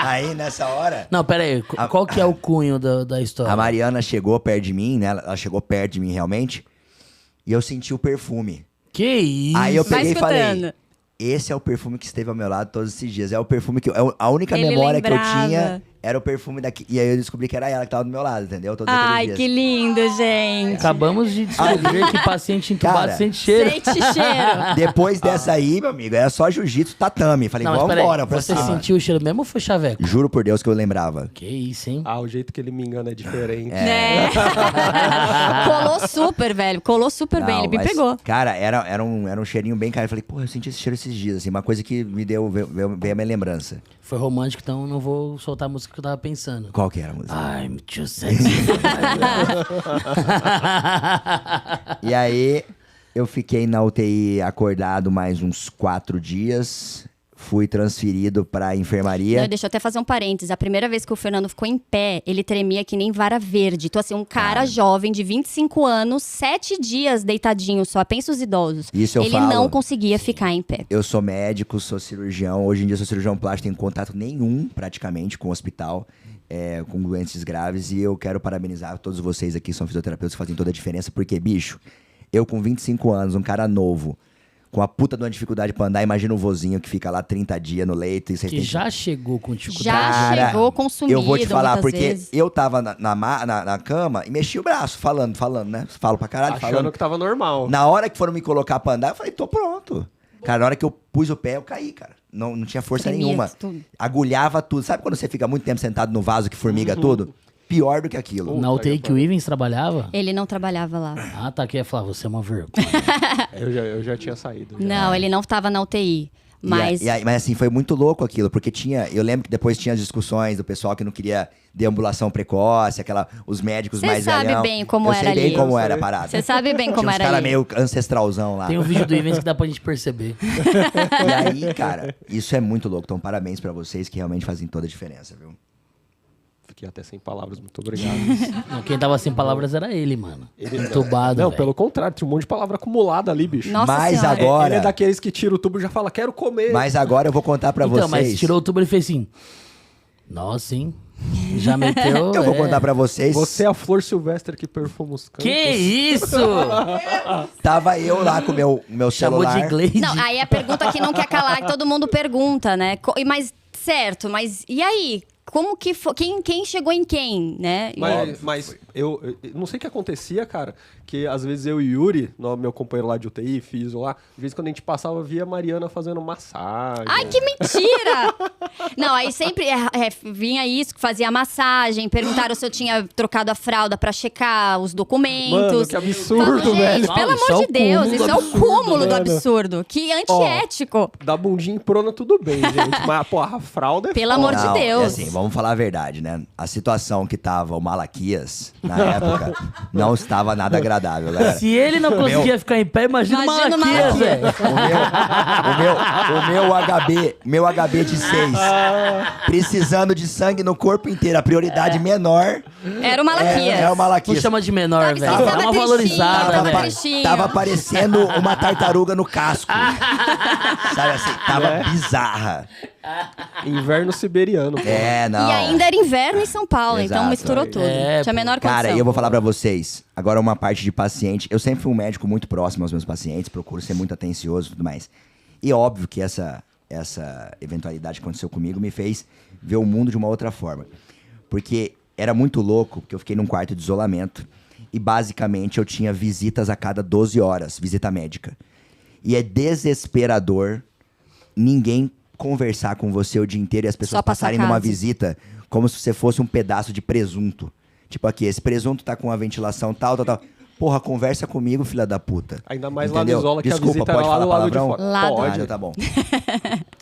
Aí, nessa hora, Não, pera aí. Qual que é o cunho da história? a Mariana chegou perto de mim, né? Ela chegou perto de mim realmente. E eu senti o perfume. Que isso? Aí eu Vai peguei e falei, escutando. esse é o perfume que esteve ao meu lado todos esses dias. É o perfume que a única Ele memória que eu lembrava. tinha era o perfume daqui. E aí eu descobri que era ela que tava do meu lado, entendeu? Todos aqueles Ai, dias. que lindo, gente. Acabamos de descobrir que paciente entubado Cara, sente cheiro. Sente cheiro. Depois dessa aí, meu amigo, era só jiu-jitsu tatame. Falei, Não, mas vamos peraí, embora pra você cima. sentiu o cheiro mesmo ou foi chaveco? Juro por Deus que eu lembrava. Que isso, hein? O jeito que ele me engana é diferente. Né? Colou super, velho. Colou super bem. Não, Ele me mas, pegou. Cara, era um cheirinho bem caro. Eu falei, pô, eu senti esse cheiro esses dias, assim. Uma coisa que me veio a minha lembrança. Foi romântico, então não vou soltar a música música que eu tava pensando. Qual que era a música? I'm too sexy. E aí, eu fiquei na UTI acordado mais uns 4 dias. Fui transferido pra enfermaria. Não, deixa eu até fazer um parênteses. A primeira vez que o Fernando ficou em pé, ele tremia que nem vara verde. Então, assim, um cara jovem de 25 anos, 7 dias deitadinho só. Pensa os idosos. Isso eu ele falo. não conseguia ficar em pé. Eu sou médico, sou cirurgião. Hoje em dia sou cirurgião plástico, tenho contato nenhum, praticamente, com o hospital, com doentes graves. E eu quero parabenizar todos vocês aqui, que são fisioterapeutas, que fazem toda a diferença. Porque, bicho, eu com 25 anos, um cara novo, com a puta de uma dificuldade pra andar, imagina o vozinho que fica lá 30 dias no leito. E vocês Que têm já chegou com dificuldade. Já chegou consumido Eu vou te falar, muitas porque vezes. eu tava na cama e mexi o braço, falando, né? Falo pra caralho, Achando falando. que tava normal. Na hora que foram me colocar pra andar, eu falei, tô pronto. Cara, na hora que eu pus o pé, eu caí, cara. Não tinha força Tremia nenhuma. tudo. Agulhava tudo. Sabe quando você fica muito tempo sentado no vaso que formiga tudo? Pior do que aquilo. Na UTI que o Ivens trabalhava? Ele não trabalhava lá. Ah, tá. Que ia falar, você é uma vergonha. Eu já tinha saído. já. Não, ele não estava na UTI. Mas Mas assim, foi muito louco aquilo, porque eu lembro que depois tinha as discussões do pessoal que não queria deambulação precoce, os médicos Cê mais sabe velhão. bem como eu era sei bem ali. como Eu era a sei. parada. você sabe bem como Tinha uns era caras ali. meio ancestralzão lá. Tem um vídeo do Ivens que dá pra gente perceber. E aí, cara, isso é muito louco. Então, parabéns pra vocês que realmente fazem toda a diferença, viu? Fiquei até sem palavras, muito obrigado. Não, quem tava sem palavras era ele, mano. Entubado, Não, velho. pelo contrário, tinha um monte de palavra acumulada ali, bicho. Nossa Mas Senhora. agora- Ele é daqueles que tira o tubo e já fala, quero comer. Mas agora eu vou contar pra Então, vocês. mas tirou o tubo e ele fez assim. Nossa, hein? Já meteu... Eu vou é. contar pra vocês. Você é a flor silvestre que perfuma os campos. Que isso? Tava eu lá com o meu Chamou celular. de Glade. Não, aí a pergunta que não quer calar, que todo mundo pergunta, né? Mas, certo, mas e aí? Como que foi? Quem chegou em quem, né? Mas eu não sei o que acontecia, cara, que às vezes eu e Yuri, meu companheiro lá de UTI, fiz lá, de vez em quando a gente passava, via a Mariana fazendo massagem. Ai, que mentira! Não, aí sempre vinha isso, que fazia massagem, perguntaram se eu tinha trocado a fralda pra checar os documentos. Mano, que absurdo, Falo, velho. gente, pelo Não, isso amor é de o Deus, cúmulo isso do é o absurdo, cúmulo do velho. absurdo. Que antiético. Da bundinha em prona, tudo bem, gente. Mas, porra, a fralda é Pelo foda. amor de Não, Deus. é assim, vamos falar a verdade, né? A situação que tava o Malaquias, na época, não estava nada agradável, galera. Se ele não conseguia ficar em pé, imagina o Imagina o Malaquias, Malaquias. velho. O meu HB de 6, precisando de sangue no corpo inteiro, a prioridade menor Era o Malaquias. é o Não Malaquias. chama de menor, Sabe, velho. você Dá tava uma tristinho, valorizada, tava velho. tristinho. Tava parecendo uma tartaruga no casco. Sabe assim, tava bizarra. Inverno siberiano, pô. Não. E ainda era inverno em São Paulo, então Exato. misturou tudo. É, Tinha a menor condição. Cara, eu vou falar pra vocês. Agora uma parte de paciente. Eu sempre fui um médico muito próximo aos meus pacientes, procuro ser muito atencioso e tudo mais. E óbvio que essa eventualidade que aconteceu comigo me fez ver o mundo de uma outra forma. Porque era muito louco, porque eu fiquei num quarto de isolamento e basicamente eu tinha visitas a cada 12 horas, visita médica. E é desesperador ninguém conversar com você o dia inteiro e as pessoas Só passar passarem numa caso. visita como se você fosse um pedaço de presunto. Tipo aqui, esse presunto tá com a ventilação tal. Porra, conversa comigo, filha da puta. Ainda mais Entendeu? lá no Isola, que Desculpa, a visita pode era lá falar do lado de palavrão? fora. Lá do- Ah, Pode. já tá bom.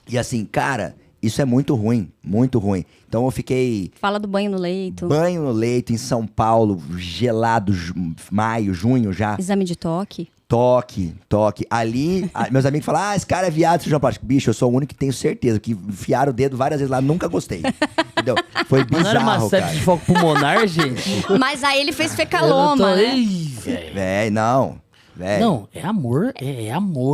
E assim, cara, isso é muito ruim, muito ruim. Então eu fiquei Fala do banho no leito, banho no leito em São Paulo, gelado, maio, junho já. exame de toque. Toque. Ali, meus amigos falam, esse cara é viado, cirurgião plástico. Bicho, eu sou o único que tenho certeza, que enfiaram o dedo várias vezes lá, nunca gostei. Entendeu? Foi Mas não era uma bizarro, sepse cara. de foco pulmonar, gente? Mas aí ele fez Eu fecaloma, tô- né? Ih, velho. Véi, não. Véi. Não, é amor,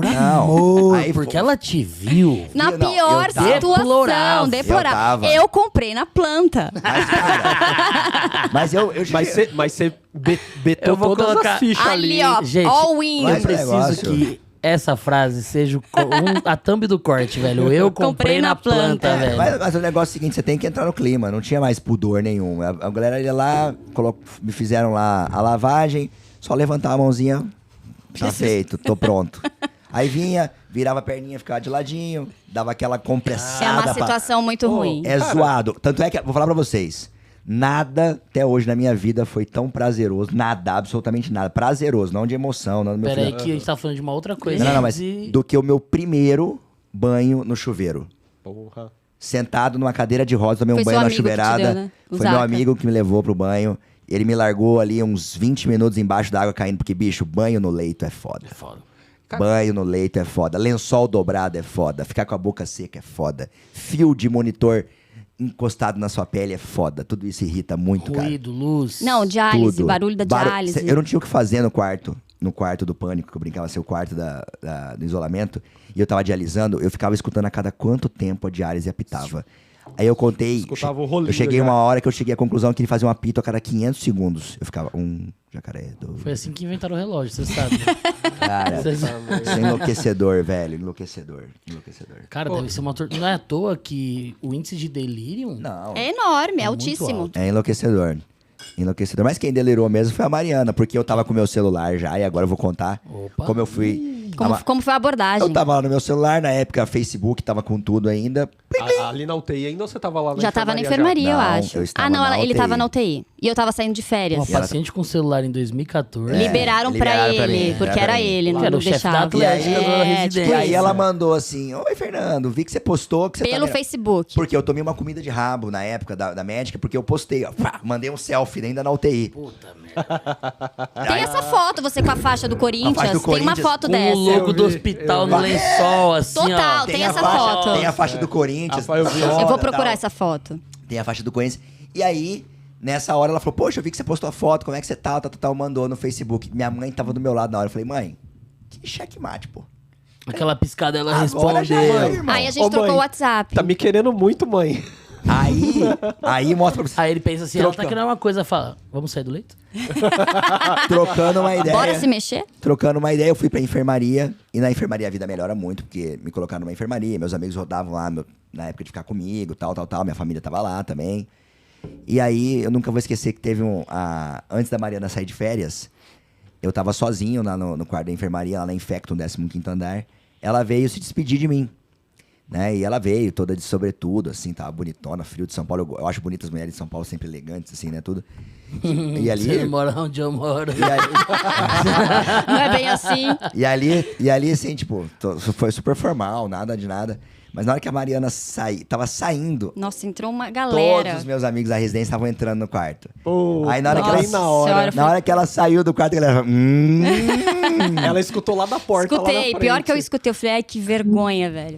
Não. amor. Aí Porque foi- ela te viu. Na Não, pior eu tava- situação, Deplorável. deplorável. Eu tava. Eu comprei na planta. Mas, cara, mas eu Mas você betou Eu vou todas colocar- as fichas ali. Ali, ó, Gente, all in. Eu Mas- preciso negócio. que essa frase seja a thumb do corte, velho. Eu comprei na planta, velho. Mas o negócio é o seguinte, você tem que entrar no clima, não tinha mais pudor nenhum. A galera ia lá, me fizeram lá a lavagem, só levantar a mãozinha, tá feito, tô pronto. Aí vinha, virava a perninha, ficava de ladinho, dava aquela É compressada. uma situação muito ruim. É zoado. Tanto é que, vou falar pra vocês, nada até hoje na minha vida foi tão prazeroso, nada, absolutamente nada. Prazeroso, não de emoção, não do meu Pera aí filho. que a gente tá falando de uma outra coisa. Não, mas E- do que o meu primeiro banho no chuveiro. Porra. sentado numa cadeira de rodas, tomei um Foi banho seu na amigo que te chuveirada. deu, né? O Foi meu Zaca. amigo que me levou pro banho. Ele me largou ali uns 20 minutos embaixo da água caindo, porque, bicho, banho no leito é foda. É foda. Banho no leito é foda. Lençol dobrado é foda. Ficar com a boca seca é foda. Fio de monitor encostado na sua pele é foda. Tudo isso irrita muito, cara. Ruído, luz. Não, diálise, Tudo. barulho da diálise. Eu não tinha o que fazer no quarto do pânico, que eu brincava ser o quarto do isolamento, e eu tava dialisando, eu ficava escutando a cada quanto tempo a diálise apitava. Aí eu contei, Escutava o rolinho eu cheguei já. uma hora que eu cheguei à conclusão que ele fazia um apito a cada 500 segundos. Eu ficava, jacaré, dois. Foi assim que inventaram o relógio, você sabe. Né? Cara, isso é enlouquecedor, velho, enlouquecedor. Cara, deve ser uma tortura. Não é à toa que o índice de delírio... Não, É enorme, é É muito altíssimo. alto. é enlouquecedor. Enlouquecedor. Mas quem delirou mesmo foi a Mariana, porque eu tava com meu celular já, e agora eu vou contar Opa. como eu fui. Como foi a abordagem? Eu tava lá no meu celular, na época Facebook tava com tudo ainda. Ali na UTI ainda ou você tava lá na Já tava na já? enfermaria, eu Não, acho. eu estava Ah, não, na ele UTI. tava na UTI. E eu tava saindo de férias. Uma paciente com celular em 2014. Liberaram pra liberaram pra ele, mim, porque liberaram era pra mim. ele, não, Era não o chefe da deixava. Atlética da É, residência. E tipo aí isso. ela mandou assim, oi Fernando, vi que você postou que você Pelo tá... Facebook. Porque eu tomei uma comida de rabo na época da médica, porque eu postei, ó, pá, mandei um selfie ainda na UTI. Puta merda. Tem essa foto, você com a faixa do Corinthians. do Tem uma Corinthians. foto Com dessa. o logo do Eu vi, hospital eu no vi. lençol, assim, Total, ó. tem a essa faixa, foto. Tem a faixa do Corinthians. Ah, eu vi. foda, Eu vou procurar tal. essa foto. Tem a faixa do Corinthians. E aí, nessa hora, ela falou, poxa, eu vi que você postou a foto, como é que você tá, mandou no Facebook. Minha mãe tava do meu lado na hora. Eu falei, mãe, que checkmate, pô. Aquela piscada, ela Agora já respondeu. foi, irmão. Aí a gente Ô, trocou mãe, o WhatsApp. Tá me querendo muito, mãe. Aí mostra pra você. Aí ele pensa assim, ela tá Trocando. querendo uma coisa, fala, vamos sair do leito? Trocando uma ideia. Bora se mexer? Trocando uma ideia, eu fui pra enfermaria. E na enfermaria a vida melhora muito, porque me colocaram numa enfermaria. Meus amigos rodavam lá na época de ficar comigo, tal. Minha família tava lá também. E aí, eu nunca vou esquecer que teve antes da Mariana sair de férias, eu tava sozinho lá no quarto da enfermaria, lá na Infectum, 15º andar. Ela veio se despedir de mim. Né? E ela veio toda de sobretudo, assim, tava bonitona, frio de São Paulo. Eu acho bonitas as mulheres de São Paulo sempre elegantes, assim, né? Tudo. E ali. Você não mora onde eu moro. E ali, Não é bem assim. e ali, assim, tipo, foi super formal, nada de nada. Mas na hora que a Mariana tava saindo, Nossa, entrou uma todos galera. os meus amigos da residência estavam entrando no quarto. Pô, Aí na hora que bem ela, na hora. Senhora, na hora que ela saiu do quarto, a galera. Ela escutou lá da porta. Lá Escutei, na pior frente. que eu escutei. Eu falei, ai, que vergonha, velho.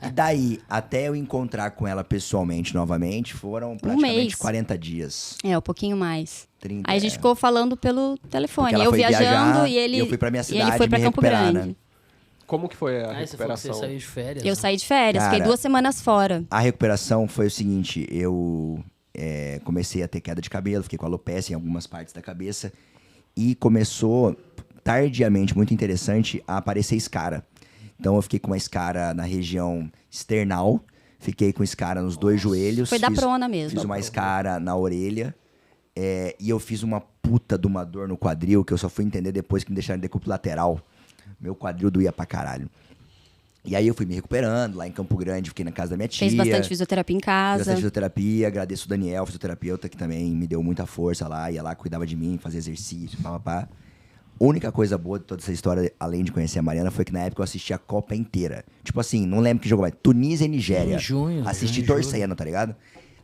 E daí, até eu encontrar com ela pessoalmente novamente, foram praticamente mês. 40 dias. É, um pouquinho mais. 30, Aí a gente ficou falando pelo telefone. Porque ela Eu foi viajando viajar, e ele. e eu fui pra minha e cidade ele foi pra me Campo recuperar, Grande. né? Como que foi a Aí você falou que recuperação? você saiu de férias. Eu né? saí de férias, Cara, fiquei 2 semanas fora. A recuperação foi o seguinte, eu comecei a ter queda de cabelo, fiquei com alopecia em algumas partes da cabeça e começou tardiamente, muito interessante, a aparecer escara. Então eu fiquei com uma escara na região external, fiquei com escara nos 2 joelhos. Foi da prona mesmo. Fiz uma escara na orelha e eu fiz uma puta de uma dor no quadril que eu só fui entender depois que me deixaram de decúbito lateral. Meu quadril doía pra caralho. E aí eu fui me recuperando lá em Campo Grande, fiquei na casa da minha tia. Fez bastante fisioterapia em Fiz casa. bastante fisioterapia, agradeço o Daniel, fisioterapeuta, que também me deu muita força lá, ia lá, cuidava de mim, fazia exercício, pá. Única coisa boa de toda essa história, além de conhecer a Mariana, foi que na época eu assisti a Copa inteira. Tipo assim, não lembro que jogo mais. Tunísia e Nigéria. Em junho, Assisti junho, torcendo, tá ligado?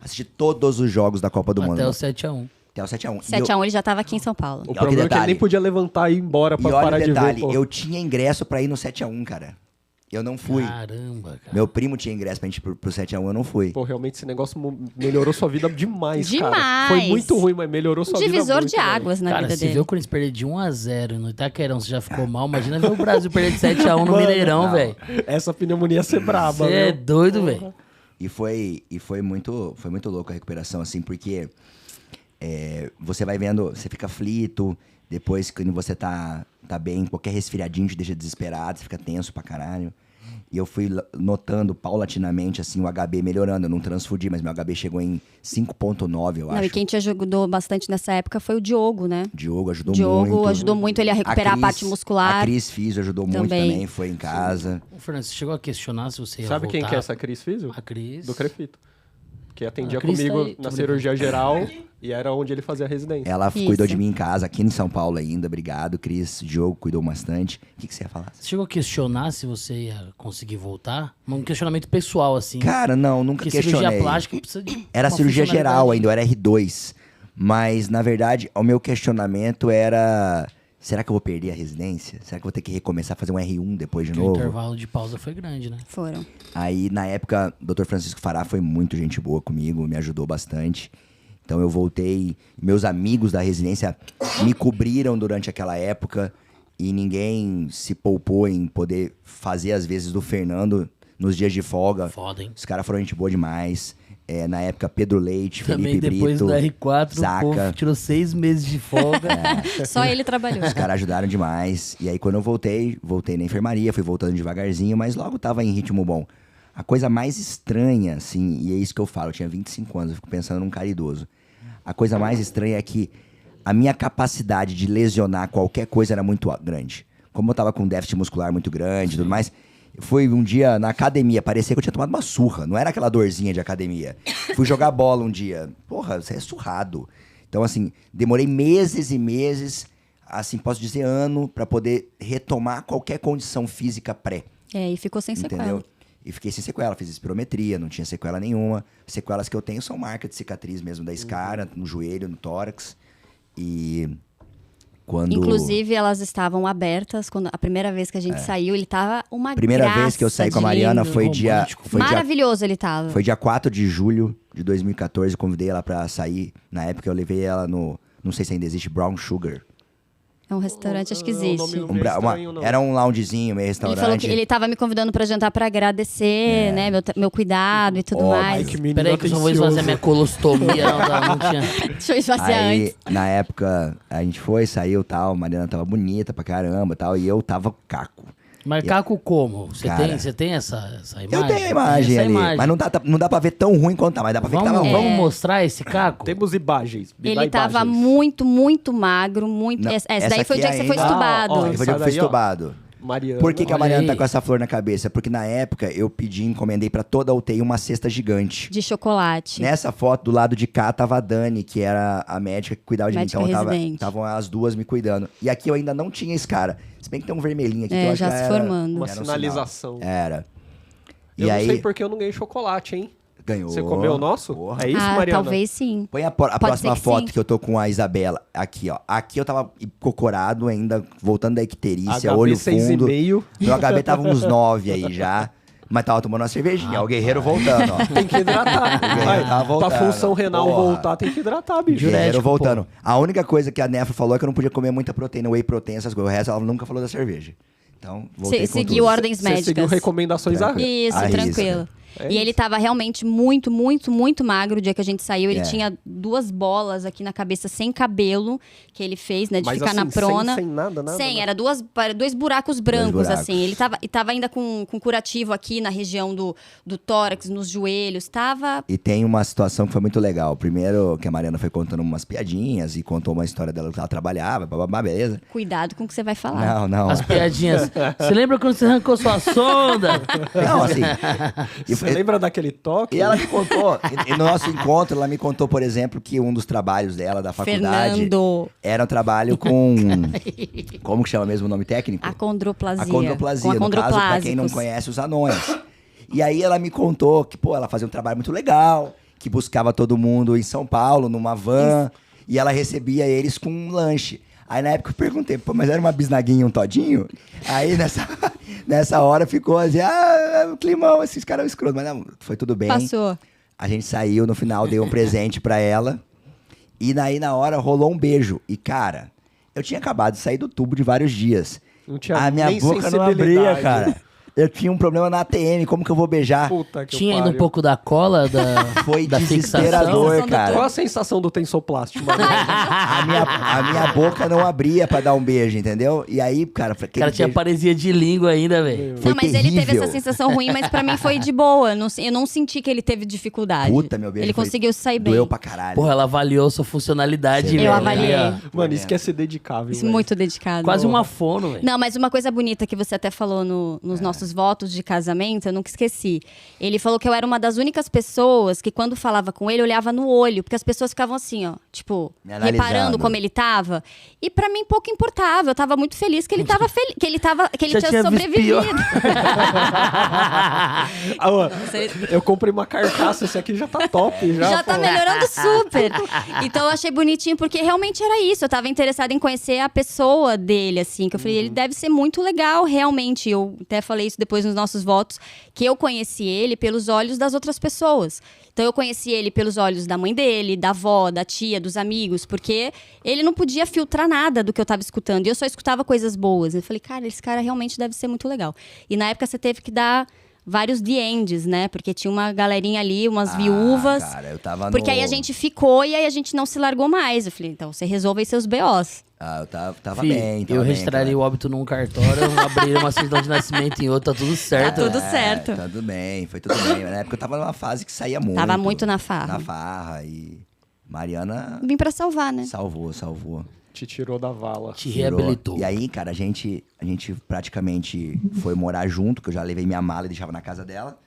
Assisti todos os jogos da Copa do Mundo. Até o 7x1. Até o 7x1. 7x1 ele já tava aqui em São Paulo. O olha problema que é que ele detalhe. nem podia levantar e ir embora E pra olha parar o de ver. detalhe, Pô. eu tinha ingresso pra ir no 7x1, cara. Eu não fui. Caramba, cara. Meu primo tinha ingresso pra gente ir pro 7x1, eu não fui. Pô, realmente esse negócio melhorou sua vida demais, cara. Demais. Foi muito ruim, mas melhorou sua vida Divisor muito, de velho. águas na Cara, vida se dele. vê o Corinthians perder de 1x0 no Itaquerão, você já ficou mal. Imagina ver o Brasil perder de 7x1 no Mano, Mineirão, não. velho. Essa pneumonia ia ser braba, Você é viu? doido, velho. E foi muito louco a recuperação, assim, porque você vai vendo, você fica aflito, depois quando você tá bem, qualquer resfriadinho te deixa desesperado, você fica tenso pra caralho. E eu fui notando paulatinamente, assim, o HB melhorando. Eu não transfudi, mas meu HB chegou em 5.9, eu Não, acho. e quem te ajudou bastante nessa época foi o Diogo, né? Diogo ajudou Diogo muito. ajudou muito ele a recuperar a parte muscular. A Cris Físio ajudou muito Também. também, foi em casa. Ô, Fernando, você chegou a questionar se você ia Sabe quem voltar? que é essa Cris Físio? A Cris. Do Crefito. que atendia Cris tá comigo aí, tô na brincando. cirurgia geral e era onde ele fazia a residência. Ela Isso. cuidou de mim em casa, aqui em São Paulo ainda. Obrigado, Cris. Diogo cuidou bastante. O que você ia falar? Você chegou a questionar se você ia conseguir voltar? Um questionamento pessoal, assim. Cara, não, nunca Porque questionei. cirurgia plástica precisa de Era uma cirurgia geral funcionalidade. ainda, eu era R2. Mas, na verdade, o meu questionamento era... Será que eu vou perder a residência? Será que eu vou ter que recomeçar a fazer um R1 depois de Porque o novo? intervalo de pausa foi grande, né? Foram. Aí, na época, o Dr. Francisco Fará foi muito gente boa comigo, me ajudou bastante. Então, eu voltei. Meus amigos da residência me cobriram durante aquela época e ninguém se poupou em poder fazer as vezes do Fernando nos dias de folga. Foda, hein? Os caras foram gente boa demais. Na época, Pedro Leite, Também Felipe depois Brito, do R4, Zaca. o povo tirou 6 meses de folga. Só ele trabalhou. Os caras ajudaram demais. E aí, quando eu voltei na enfermaria, fui voltando devagarzinho, mas logo tava em ritmo bom. A coisa mais estranha, assim, e é isso que eu falo, eu tinha 25 anos, eu fico pensando num cara idoso. A coisa mais estranha é que a minha capacidade de lesionar qualquer coisa era muito grande. Como eu tava com um déficit muscular muito grande e tudo mais, fui um dia na academia, parecia que eu tinha tomado uma surra, não era aquela dorzinha de academia. Fui jogar bola um dia, porra, você é surrado. Então, assim, demorei meses e meses, assim, posso dizer ano, pra poder retomar qualquer condição física pré. E ficou sem sequela. Entendeu? E fiquei sem sequela, fiz espirometria, não tinha sequela nenhuma. Sequelas que eu tenho são marca de cicatriz mesmo da escara, no joelho, no tórax. E quando... Inclusive, elas estavam abertas. Quando a primeira vez que a gente saiu, ele tava uma Primeira graça vez que eu saí com a de Mariana lindo. foi dia... romântico. Maravilhoso ele tava. Foi dia 4 de julho de 2014, convidei ela pra sair. Na época eu levei ela no... Não sei se ainda existe, Brown Sugar. É um restaurante, acho que O nome existe. não é estranho, não. Era um loungezinho, meio Ele restaurante. falou que ele tava me convidando pra jantar pra agradecer, né? Meu cuidado e tudo mais. Ai, que menino Peraí que eu só vou atencioso. esvaziar minha colostomia. Não tinha... Deixa eu esvaziar Aí, antes. na época, a gente foi, saiu tal, a Mariana tava bonita pra caramba tal, e eu tava caco. Mas caco como? Você Cara, tem essa imagem? Eu tenho a imagem Essa ali, imagem. mas não dá pra ver tão ruim quanto tá, mas dá pra ver que tava Vamos, ruim. vamos mostrar esse caco? Temos imagens. me dá Ele tava imagens. muito, muito magro, muito. Não, essa essa daí foi o aqui dia que você foi ainda- estubado. Ah, ó, Foi o dia que eu fui Essa daí, ó. estubado. Mariana. Por que a Olha Mariana tá aí. com essa flor na cabeça? Porque na época eu encomendei pra toda a UTI uma cesta gigante. De chocolate. Nessa foto, do lado de cá, tava a Dani, que era a médica que cuidava de mim. Médica Então residente. estavam as duas me cuidando. E aqui eu ainda não tinha esse cara. Se bem que tem um vermelhinho aqui que eu acho já que se era- formando. Uma era um sinalização. sinal. Era. Eu E não aí, sei porque eu não ganhei chocolate, hein? ganhou. Você comeu o nosso? Porra. É isso, Mariana? Talvez sim. Põe a Pode próxima ser que foto sim. que eu tô com a Isabela. Aqui, ó. Aqui eu tava cocorado ainda, voltando da icterícia, HB olho fundo. 6,5. Meu HB tava uns 9 aí já. Mas tava tomando uma cervejinha. Ó, o guerreiro voltando, ó. Tem que hidratar. Guerreiro tá voltando. Pra função renal Porra. voltar, tem que hidratar, bicho. Diurético, Guerreiro pô. voltando. A única coisa que a Nefra falou é que eu não podia comer muita proteína, whey protein, essas coisas. O resto ela nunca falou da cerveja. Então, voltei com Seguiu tudo. ordens Você médicas. seguiu recomendações a... Isso, À risca. tranquilo. É E ele isso. tava realmente muito, muito, muito magro o dia que a gente saiu. Ele É. tinha 2 bolas aqui na cabeça sem cabelo, que ele fez, né? De Mas ficar assim, na prona. sem nada, nada. Sem, nada. era 2 buracos brancos, buracos. assim. Ele tava ainda com curativo aqui na região do tórax, nos joelhos. Tava. E tem uma situação que foi muito legal. Primeiro, que a Mariana foi contando umas piadinhas e contou uma história dela que ela trabalhava, bababá, beleza. Cuidado com o que você vai falar. Não. As piadinhas. Você lembra quando você arrancou sua sonda? Não, assim. E, Você lembra daquele toque? e ela me contou, e no nosso encontro, ela me contou, por exemplo, que um dos trabalhos dela da faculdade Fernando. era um trabalho com. Como que chama mesmo o nome técnico? Acondroplasia. Acondroplasia, Com no caso, pra quem não acondroplásicos. conhece, os anões. E aí ela me contou que, pô, ela fazia um trabalho muito legal, que buscava todo mundo em São Paulo, numa van, e ela recebia eles com um lanche. Aí na época eu perguntei, pô, mas era uma bisnaguinha e um todinho? Aí nessa hora ficou assim, o climão, esses caras são escroto. Mas não, foi tudo bem. Passou. A gente saiu, no final dei um presente pra ela. E daí na hora rolou um beijo. E cara, eu tinha acabado de sair do tubo de vários dias. Não tinha A minha nem boca não abria, sensibilidade. cara. Eu tinha um problema na ATM, como que eu vou beijar? Puta que Tinha ainda um pariu. pouco da cola da, Foi da desesperador, fixação. cara. Qual a sensação do tensoplast, mano? A minha boca não abria pra dar um beijo, entendeu? E aí, cara, O cara tinha paresia de língua ainda, velho. Foi Não, mas ele teve terrível. essa sensação ruim, mas pra mim foi de boa. Eu não senti que ele teve dificuldade. Puta, meu beijo Ele foi- conseguiu se sair bem. Doeu pra caralho. Porra, ela avaliou sua funcionalidade, Eu velho. avaliei. Aí, ó. Mano, isso quer ser dedicável, Isso velho. muito dedicado. Quase uma fono, velho. Não, mas uma coisa bonita que você até falou nos nossos nossos votos de casamento, eu nunca esqueci. Ele falou que eu era uma das únicas pessoas que, quando falava com ele, olhava no olho. Porque as pessoas ficavam assim, ó, tipo, Me analisando. reparando como ele tava. E pra mim, pouco importava. Eu tava muito feliz que ele tava que ele Já tinha tinha visto sobrevivido. Eu comprei uma carcaça, esse aqui já tá top. Já tá pô. melhorando super. Então eu achei bonitinho, porque realmente era isso. Eu tava interessada em conhecer a pessoa dele, assim. Que eu falei, ele deve ser muito legal, realmente. Eu até falei isso depois nos nossos votos, que eu conheci ele pelos olhos das outras pessoas. Então eu conheci ele pelos olhos da mãe dele, da avó, da tia, dos amigos, porque ele não podia filtrar nada do que eu tava escutando. E eu só escutava coisas boas. Eu falei, cara, esse cara realmente deve ser muito legal. E na época você teve que dar vários the ends, né? Porque tinha uma galerinha ali, umas viúvas. Cara, eu tava porque aí a gente ficou e aí a gente não se largou mais. Eu falei, então você resolve aí seus BOs. Eu tava Fih, bem. eu registraria o óbito num cartório, abriria uma certidão de nascimento em outro, tá tudo certo. Tá tudo certo. Tá tudo bem, foi tudo bem. Na época eu tava numa fase que saía muito. Tava muito na farra. Na farra. E Mariana Vim pra salvar, né? salvou. Te tirou da vala. Te Tirou. reabilitou. E aí, cara, a gente praticamente foi morar junto, que eu já levei minha mala e deixava na casa dela.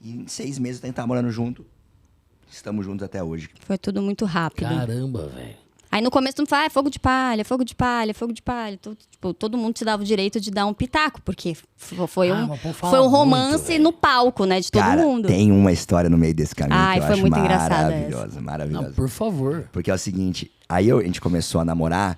E em 6 meses a gente tava morando junto. Estamos juntos até hoje. Foi tudo muito rápido. Caramba, velho. Aí no começo tu fala, fogo de palha, fogo de palha, fogo de palha. Então, tipo, todo mundo te dava o direito de dar um pitaco, porque foi mas pô, fala foi um muito, romance velho. no palco, né, de todo Cara, mundo. tem uma história no meio desse caminho Ai, que eu foi acho muito engraçada maravilhosa. Não, por favor. Porque é o seguinte, aí a gente começou a namorar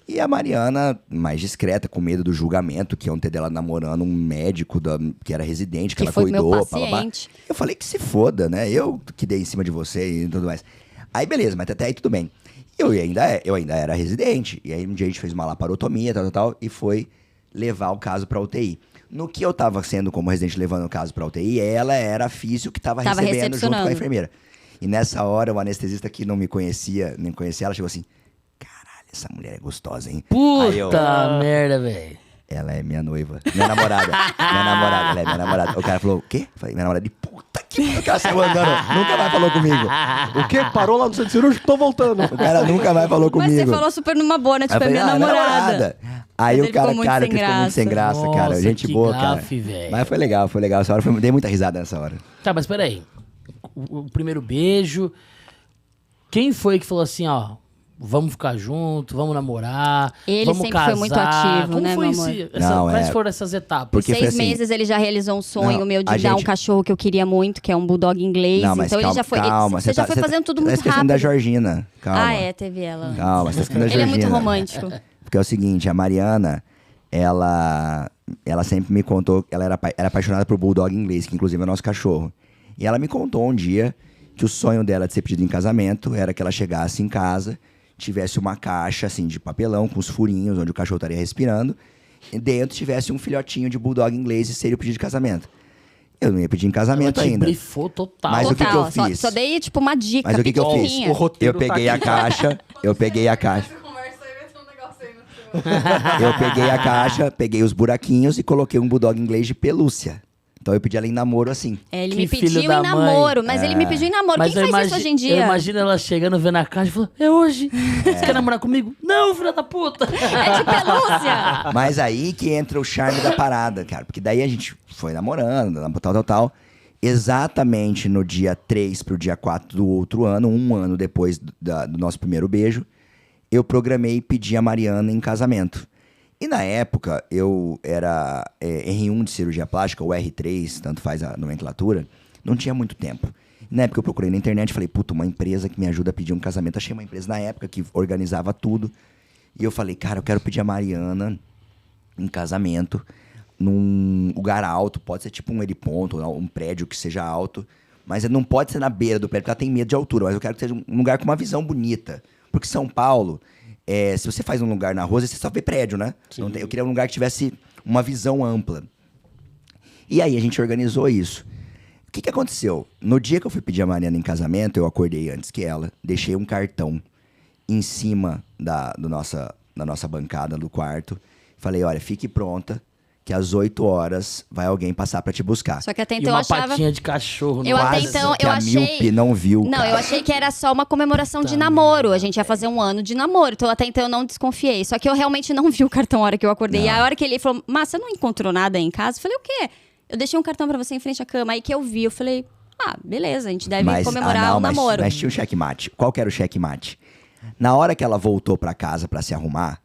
e a Mariana, mais discreta, com medo do julgamento, que iam ter dela namorando um médico que era residente, que ela foi meu cuidou. paciente. Eu falei que se foda, né? Eu que dei em cima de você e tudo mais. Aí beleza, mas até aí tudo bem. Eu ainda era residente. E aí um dia a gente fez uma laparotomia, tal, e foi levar o caso pra UTI. No que eu tava sendo como residente levando o caso pra UTI, ela era a físio que tava recebendo junto com recepcionando. a enfermeira. E nessa hora, o anestesista que não me conhecia, nem conhecia ela, chegou assim: caralho, essa mulher é gostosa, hein? Aí eu, Puta merda, velho. ela é minha noiva. Minha namorada. Ela é minha namorada. O cara falou, o quê? Eu falei, minha namorada. De puta que pariu. O cara saiu andando. Nunca mais falou comigo. O quê? Parou lá no centro cirúrgico? Tô voltando. O cara nunca mais falou comigo. Mas você falou super numa boa, né? Aí eu Tipo, é falei, minha minha namorada. Aí Mas o ele cara, ficou muito sem que ficou muito sem graça, cara. Nossa, Gente que boa, gafe, cara. velho. Mas foi legal. Essa hora dei muita risada nessa hora. Tá, mas peraí. O primeiro beijo. Quem foi que falou assim, ó, vamos ficar junto, vamos namorar, Ele vamos sempre casar? foi muito ativo, Como né, foi meu amor? quais foram essas etapas? Porque foi 6 assim, meses ele já realizou um sonho não, meu de a dar um gente- cachorro que eu queria muito, que é um bulldog inglês. Não, mas então calma, ele já foi. calma. Você já foi fazendo tudo muito Tá esquecendo da rápido. Georgina. Calma. Ah, é, teve ela. Calma, você tá esquecendo da Ele é Georgina. muito romântico. Porque é o seguinte, a Mariana, ela sempre me contou, ela era apaixonada por bulldog inglês, que inclusive é nosso cachorro. E ela me contou um dia que o sonho dela de ser pedido em casamento era que ela chegasse em casa, tivesse uma caixa assim de papelão com os furinhos onde o cachorro estaria respirando, e dentro tivesse um filhotinho de bulldog inglês e seria o pedido de casamento. Eu não ia pedir em Ela casamento te ainda. brifou total. Mas o que Total, que eu fiz? Só dei, tipo, uma dica Mas o que que eu fiz? pequenininha. O roteiro Eu peguei tá a aqui. caixa, eu peguei a caixa. Conversa aí, vai ter um negócio aí no seu. Eu peguei a caixa, peguei os buraquinhos e coloquei um bulldog inglês de pelúcia. Então eu pedi ela em namoro assim. É, ele Que me filho pediu da em mãe. namoro, mas ele me pediu em namoro. Mas Quem eu faz isso hoje em dia? Eu imagino ela chegando, vendo a caixa e falando, é hoje? Você quer namorar comigo? Não, filha da puta! É de pelúcia. Mas aí que entra o charme da parada, cara. Porque daí a gente foi namorando, tal. Exatamente no dia 3 pro dia 4 do outro ano, um ano depois do nosso primeiro beijo, eu programei pedir a Mariana em casamento. E na época, eu era R1 de cirurgia plástica, ou R3, tanto faz a nomenclatura, não tinha muito tempo. Na época eu procurei na internet, falei, puta, uma empresa que me ajuda a pedir um casamento. Achei uma empresa na época que organizava tudo. E eu falei, cara, eu quero pedir a Mariana em casamento num lugar alto. Pode ser tipo um heliponto, um prédio que seja alto. Mas não pode ser na beira do prédio, porque ela tem medo de altura. Mas eu quero que seja um lugar com uma visão bonita. Porque São Paulo, se você faz um lugar na rua, você só vê prédio, né? Então, eu queria um lugar que tivesse uma visão ampla. E aí a gente organizou isso. O que aconteceu? No dia que eu fui pedir a Mariana em casamento, eu acordei antes que ela, deixei um cartão em cima da nossa bancada do quarto. Falei, olha, fique pronta, que às 8 horas vai alguém passar pra te buscar. Só que até E então eu uma achava... patinha de cachorro. no Eu até vaso. então, que eu a achei... míope não viu, Não, cara. eu achei que era só uma comemoração de namoro. A gente ia fazer um ano de namoro. Então, até então, eu não desconfiei. Só que eu realmente não vi o cartão a hora que eu acordei. E a hora que ele falou, mas você não encontrou nada aí em casa? Eu falei, o quê? Eu deixei um cartão pra você em frente à cama. Aí que eu vi, eu falei, beleza, a gente deve comemorar o namoro. Mas tinha um checkmate. Qual que era o checkmate? Na hora que ela voltou pra casa pra se arrumar,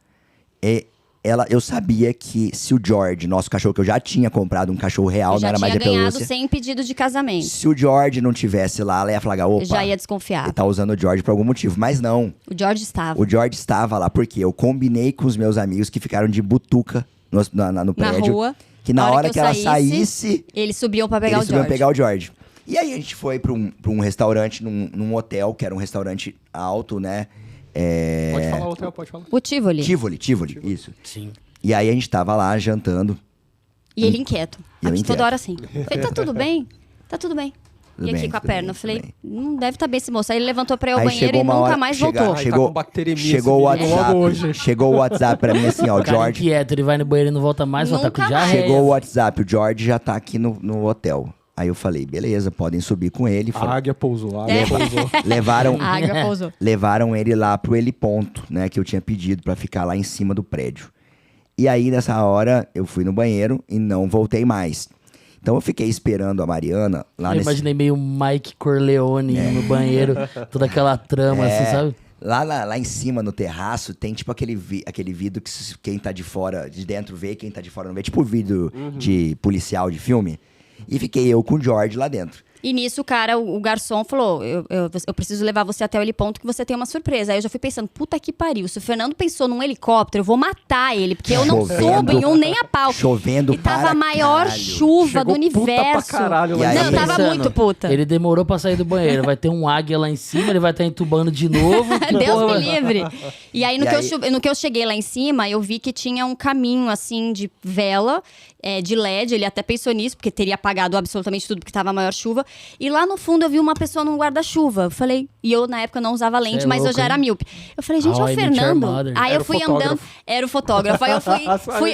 eu sabia que se o George, nosso cachorro, que eu já tinha comprado um cachorro real, Eu não era já mais tinha de ganhado pelúcia. sem pedido de casamento. Se o George não tivesse lá, ela ia falar, opa, Eu já ia desconfiar. ele tá usando o George por algum motivo. Mas não, O George estava o George estava lá porque eu combinei com os meus amigos que ficaram de butuca no na prédio. rua. Que na hora eu que ela saísse, eles subiam pra pegar eles o subiam George. pegar o George. E aí a gente foi pra um restaurante, num hotel, que era um restaurante alto, né? Pode falar, hotel, pode falar. O Tivoli. Tivoli, isso. Sim. E aí a gente tava lá jantando. E ele inquieto. E eu Aqui inquieto. toda hora assim. Eu falei, tá tudo bem? Tá tudo bem. Tudo e aqui bem, com a tudo perna. bem, Eu falei, tudo não deve estar bem esse moço. Aí ele levantou pra ir ao Aí banheiro chegou e uma nunca hora, mais chega- voltou. Ai, Chegou- tá com bacteremia Chegou o esse menino WhatsApp. logo hoje. Chegou o WhatsApp pra mim assim, ó, o O cara George. inquieto, ele vai no banheiro e não volta mais, só tá com Nunca diarreia. mais. Chegou o WhatsApp, o George já tá aqui no hotel. Aí eu falei, beleza, podem subir com ele. A águia pousou, a águia pousou. Levaram, A água pousou. levaram ele lá pro heliponto, né? Que eu tinha pedido pra ficar lá em cima do prédio. E aí, nessa hora, eu fui no banheiro e não voltei mais. Então eu fiquei esperando a Mariana lá Eu imaginei meio Mike Corleone no banheiro, toda aquela trama, assim, sabe? Lá em cima, no terraço, tem tipo aquele vidro que quem tá de fora, de dentro vê, quem tá de fora não vê. Tipo vidro de policial de filme. E fiquei eu com o George lá dentro. E nisso o cara, o garçom, falou: eu preciso levar você até o heliponto que você tem uma surpresa. Aí eu já fui pensando, puta que pariu. Se o Fernando pensou num helicóptero, eu vou matar ele, porque eu não Chovendo- subo em um nem a pau. Chovendo E tava para a maior caralho. chuva do Chegou puta pra universo. caralho lá E aí- Não, tava Pensando, muito puta. Ele demorou pra sair do banheiro. Vai ter um águia lá em cima, ele vai estar entubando de novo. que Deus porra me vai- livre. E aí, E aí- no que eu cheguei lá em cima, eu vi que tinha um caminho, assim, de vela, de LED. Ele até pensou nisso, porque teria apagado absolutamente tudo, porque tava a maior chuva. E lá no fundo, eu vi uma pessoa num guarda-chuva. Eu falei... E eu, na época, não usava lente, Cê é mas eu louco, já era hein? míope. Eu falei, gente, é How o I Met Your Fernando. Mother. Aí Era eu o fui fotógrafo. andando... Era o fotógrafo. Aí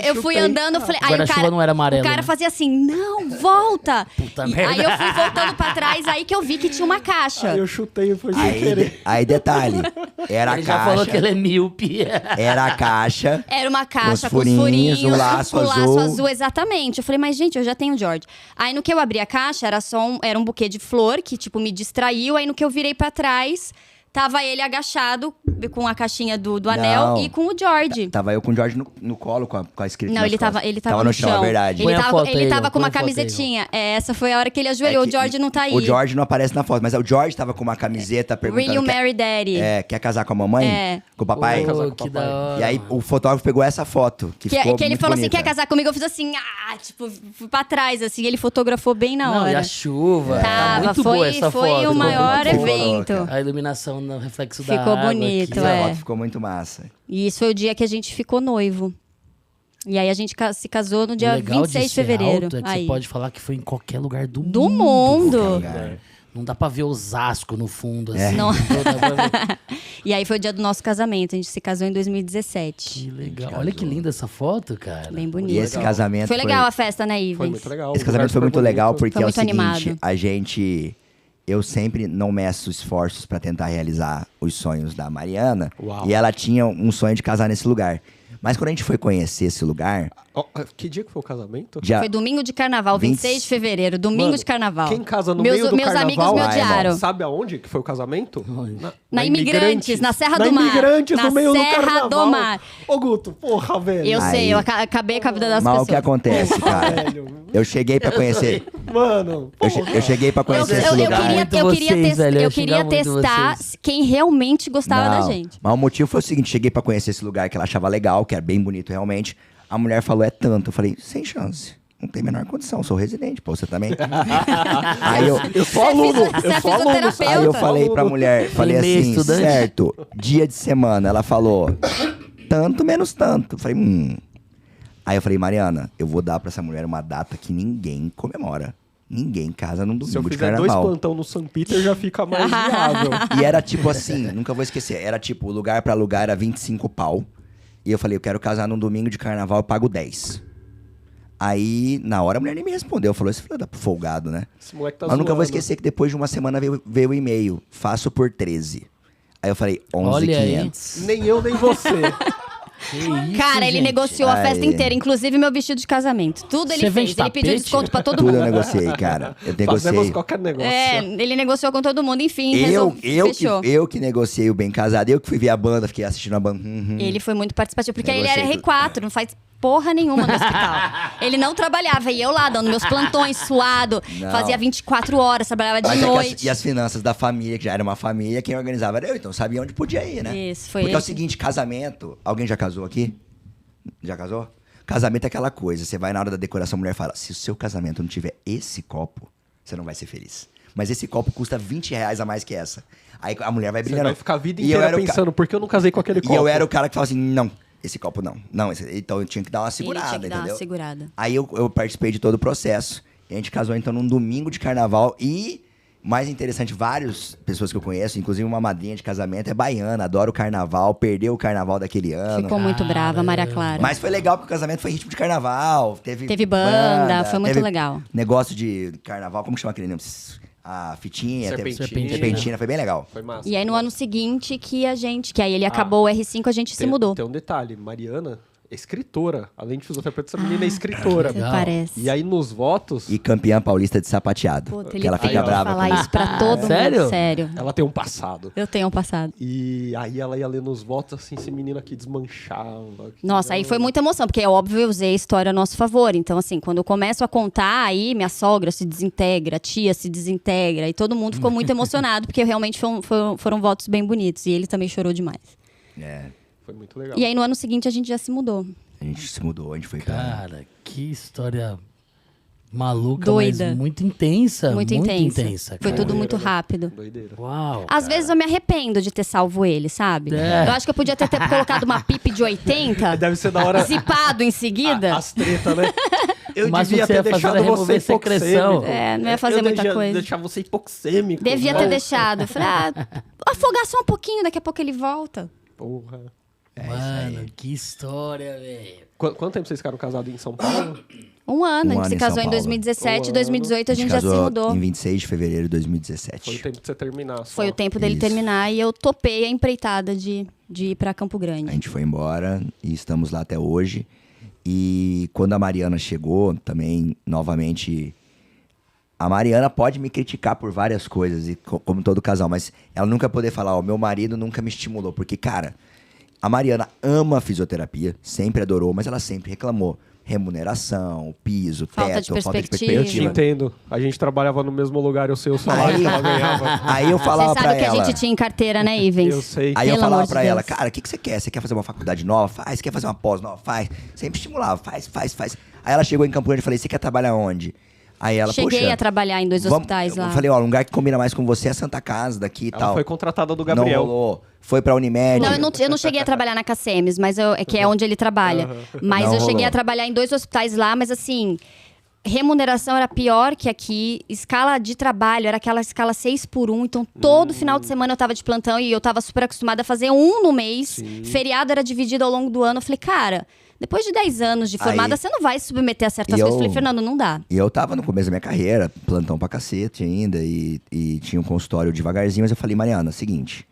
eu fui chutei. andando, eu falei... Aí o Guarda-chuva cara, não era amarelo, o cara né? fazia assim, não, volta. Puta E merda. aí eu fui voltando pra trás, aí que eu vi que tinha uma caixa. Aí eu chutei e foi sem querer. Aí detalhe, era a Ele já falou caixa, que ele é míope. era a caixa. Era uma caixa Com com os os furinhos, furinhos, um laço com o laço azul. azul, exatamente. Eu falei, mas gente, eu já tenho o George. Aí no que eu abri a caixa, era um buquê de flor que, tipo, me distraiu. Aí no que eu virei pra trás, tava ele agachado com a caixinha do anel Não. e com o George. Tava eu com o George no colo, com a escrita Não, nas ele costas. tava no chão. é verdade. Põe Ele a tava, foto ele aí, tava João, com uma põe a foto aí, camisetinha. Essa foi a hora que ele ajoelhou. É que o George não tá aí. O George não aparece na foto, mas o George tava com uma camiseta perguntando... Will you quer- marry daddy? quer casar com a mamãe? É. Com o papai? Ô, que da hora. E aí mano. o fotógrafo pegou essa foto, que ficou Que ele muito falou assim, bonita. quer casar comigo? Eu fiz assim, tipo, fui pra trás, assim. Ele fotografou bem na Não, hora. e a chuva. Tá Tava, muito foi- boa essa foi foto. o maior muito boa, evento. cara. A iluminação no reflexo da Ficou água bonito, aqui. Essa é. foto ficou muito massa. E isso foi o dia que a gente ficou noivo. E aí a gente se casou no O dia legal 26 de ser fevereiro. alto é que aí. você pode falar que foi em qualquer lugar do mundo. Do mundo. qualquer lugar. Não dá pra ver Osasco no fundo, assim. Não. Dá pra ver. E aí foi o dia do nosso casamento. A gente se casou em 2017. Que legal. Olha que linda essa foto, cara. Bem bonito. E esse casamento Foi legal a festa, né, Ivens? Foi muito legal. Esse casamento foi muito legal porque Foi é o muito seguinte, animado. eu sempre não meço esforços pra tentar realizar os sonhos da Mariana. Uau. E ela tinha um sonho de casar nesse lugar. Mas quando a gente foi conhecer esse lugar, Que dia que foi o casamento? já Foi domingo de carnaval, 26 de fevereiro. Domingo Mano, de carnaval. Quem casa no meus, meio do meus carnaval... amigos me vai, odiaram. Sabe aonde que foi o casamento? Na Imigrantes, na Serra do Mar. Imigrantes, Na no meio Serra do carnaval. do Mar. Ô, Guto, porra, velho. Eu Aí- sei, eu acabei com a vida das mal o pessoas. que acontece, cara. Velho. Eu cheguei pra conhecer, Mano, eu cheguei para conhecer esse Eu lugar. queria, Muito eu queria, vocês, velho, eu eu queria xingava muito testar vocês. quem realmente gostava da Não, gente. Mas o motivo foi o seguinte, cheguei pra conhecer esse lugar que ela achava legal, que era bem bonito realmente. A mulher falou, é tanto. Eu falei, sem chance. Não tem a menor condição, sou residente, pô, você também. Aí eu sou aluno. Você Eu é sou aluno. fisioterapeuta. Aí eu falei pra mulher, falei Meio assim, estudante. certo, dia de semana. Ela falou, tanto menos tanto. Eu falei, Aí eu falei, Mariana, eu vou dar pra essa mulher uma data que ninguém comemora. Ninguém casa num Se eu domingo de fizer 2 carnaval. plantão no St. Peter, já fica mais viável. E era tipo assim, nunca vou esquecer, era tipo, o lugar pra alugar era 25 pau. E eu falei, eu quero casar num domingo de carnaval, eu pago 10. Aí, na hora, a mulher nem me respondeu. Falou, esse filho da folgado, né? Esse moleque tá Mas nunca vou zoando. esquecer que depois de uma semana veio o e-mail. Faço por 13. Aí eu falei, Olha aí. 11.500. Nem eu, nem você. Que isso, Cara, ele gente? negociou a festa Aí. inteira, inclusive meu vestido de casamento. Tudo ele Você vende fez. Ele pediu tapete? desconto pra todo Tudo mundo. eu negociei, cara. Eu Fazemos negociei. qualquer negócio. É, ele negociou com todo mundo, enfim, fechou. Eu que negociei o bem casado. Eu que fui ver a banda, fiquei assistindo a banda. Ele foi muito participativo, porque ele Negociei era tudo. R4, não faz porra nenhuma no hospital. Ele não trabalhava, e eu lá, dando meus plantões, suado, Não. fazia 24 horas, trabalhava de Mas é que noite. e as finanças da família, que já era uma família, quem organizava era eu, então sabia onde podia ir, né? Isso, foi Porque é o ele. seguinte, casamento. Alguém já casou aqui? Já casou? Casamento é aquela coisa, você vai na hora da decoração, a mulher fala: se o seu casamento não tiver esse copo, você não vai ser feliz. Mas esse copo custa R$20 a mais que essa. Aí a mulher vai Você brilhando. vai ficar a vida E eu inteira era o pensando, por que eu não casei com aquele E copo? eu era o cara que falava assim: não, esse copo não. Não, então eu tinha que dar uma Ele segurada, tinha que dar entendeu? uma segurada. Aí eu participei de todo o processo. E a gente casou, então, num domingo de carnaval. E, mais interessante, várias pessoas que eu conheço, inclusive uma madrinha de casamento, é baiana, adora o carnaval, perdeu o carnaval daquele ano. Ficou muito brava, Maria Clara. Mas foi legal, porque o casamento foi ritmo de carnaval. Teve banda, foi muito teve legal. Negócio de carnaval, como que chama aquele nome? A fitinha, Serpentina. serpentina, foi bem legal. Foi massa. E aí no ano seguinte que aí ele acabou o R5, a gente se mudou. Tem um detalhe, Mariana é escritora. Além de fisioterapeuta, essa menina é escritora. Legal. Parece. E aí nos votos, E campeã paulista de sapateado. Puta, que ele ela tem fica que brava falar com isso pra todo Sério? mundo. Sério. ela tem um passado. Eu tenho um passado. E aí ela ia ler nos votos, assim, esse menino aqui desmanchava. Nossa, aí foi muita emoção, porque é óbvio eu usei a história a nosso favor. Então, assim, quando eu começo a contar, aí minha sogra se desintegra, a tia se desintegra, e todo mundo ficou muito emocionado, porque realmente foram votos bem bonitos. E ele também chorou demais. É, Foi muito legal. E aí no ano seguinte a gente já se mudou. a gente se mudou, a gente foi pra... Cara, que história maluca, Doida. mas muito intensa. Muito intensa. Foi cara. tudo muito rápido. Doideira. Uau. Às vezes eu me arrependo de ter salvo ele, sabe? É. Eu acho que eu podia ter colocado uma pipe de 80, Deve ser da hora zipado em seguida. as tretas, né? Eu O máximo devia que você ter ia fazer deixado era você remover secreção. hipoxêmico. É, não ia fazer muita coisa. Deixar você hipoxêmico. Devia ter Nossa. deixado. Eu falei, afogar só um pouquinho, daqui a pouco ele volta. Porra. Mano, que história, velho. Quanto tempo vocês ficaram casados em São Paulo? Um ano, Um a gente ano se em casou São em Paulo. 2017, Um 2018 a gente já se casou mudou. em 26 de fevereiro de 2017. Foi o tempo de você terminar. Só. Foi o tempo dele Isso. terminar e eu topei a empreitada de ir pra Campo A Grande. gente foi embora e estamos lá até hoje. E quando a Mariana chegou, também, novamente... A Mariana pode me criticar por várias coisas, e como todo casal, mas ela nunca poder falar, ó, meu marido nunca me estimulou. Porque, cara, a Mariana ama a fisioterapia, sempre adorou, mas ela sempre reclamou. Remuneração, piso, Falta de teto, falta de perspectiva. Eu te perspectiva. entendo. A gente trabalhava no mesmo lugar, eu sei o salário Aí- que ela ganhava. Aí eu falava Você pra sabe que ela... a gente tinha em carteira, né, Ivens? Eu sei. Aí eu Pelo falava amor de pra ela, Deus. cara, o que você quer? Você quer fazer uma faculdade nova? Faz. Quer fazer uma pós nova? Faz. Sempre estimulava, faz. Aí ela chegou em Campo Grande e falei, você quer trabalhar onde? Aí ela, Cheguei poxa, a trabalhar em 2 hospitais lá. Eu falei, ó, um lugar que combina mais com você é Santa Casa daqui e Ela tal. foi contratada do Não Gabriel. rolou. Foi pra Unimed. Não, eu não cheguei a trabalhar na KCMs, mas que é onde ele trabalha. Mas Não eu cheguei rolou. a trabalhar em 2 hospitais lá, mas assim, remuneração era pior que aqui. Escala de trabalho era aquela escala 6x1. Então, todo final de semana eu tava de plantão e eu tava super acostumada a fazer um no mês. Feriado era dividido ao longo do ano. Eu falei, cara, depois de 10 anos de formada, Aí- você não vai se submeter a certas E coisas. Eu eu- falei, Fernando, não dá. E eu tava no começo da minha carreira, plantão pra cacete ainda, e tinha um consultório devagarzinho, mas eu falei, Mariana, seguinte,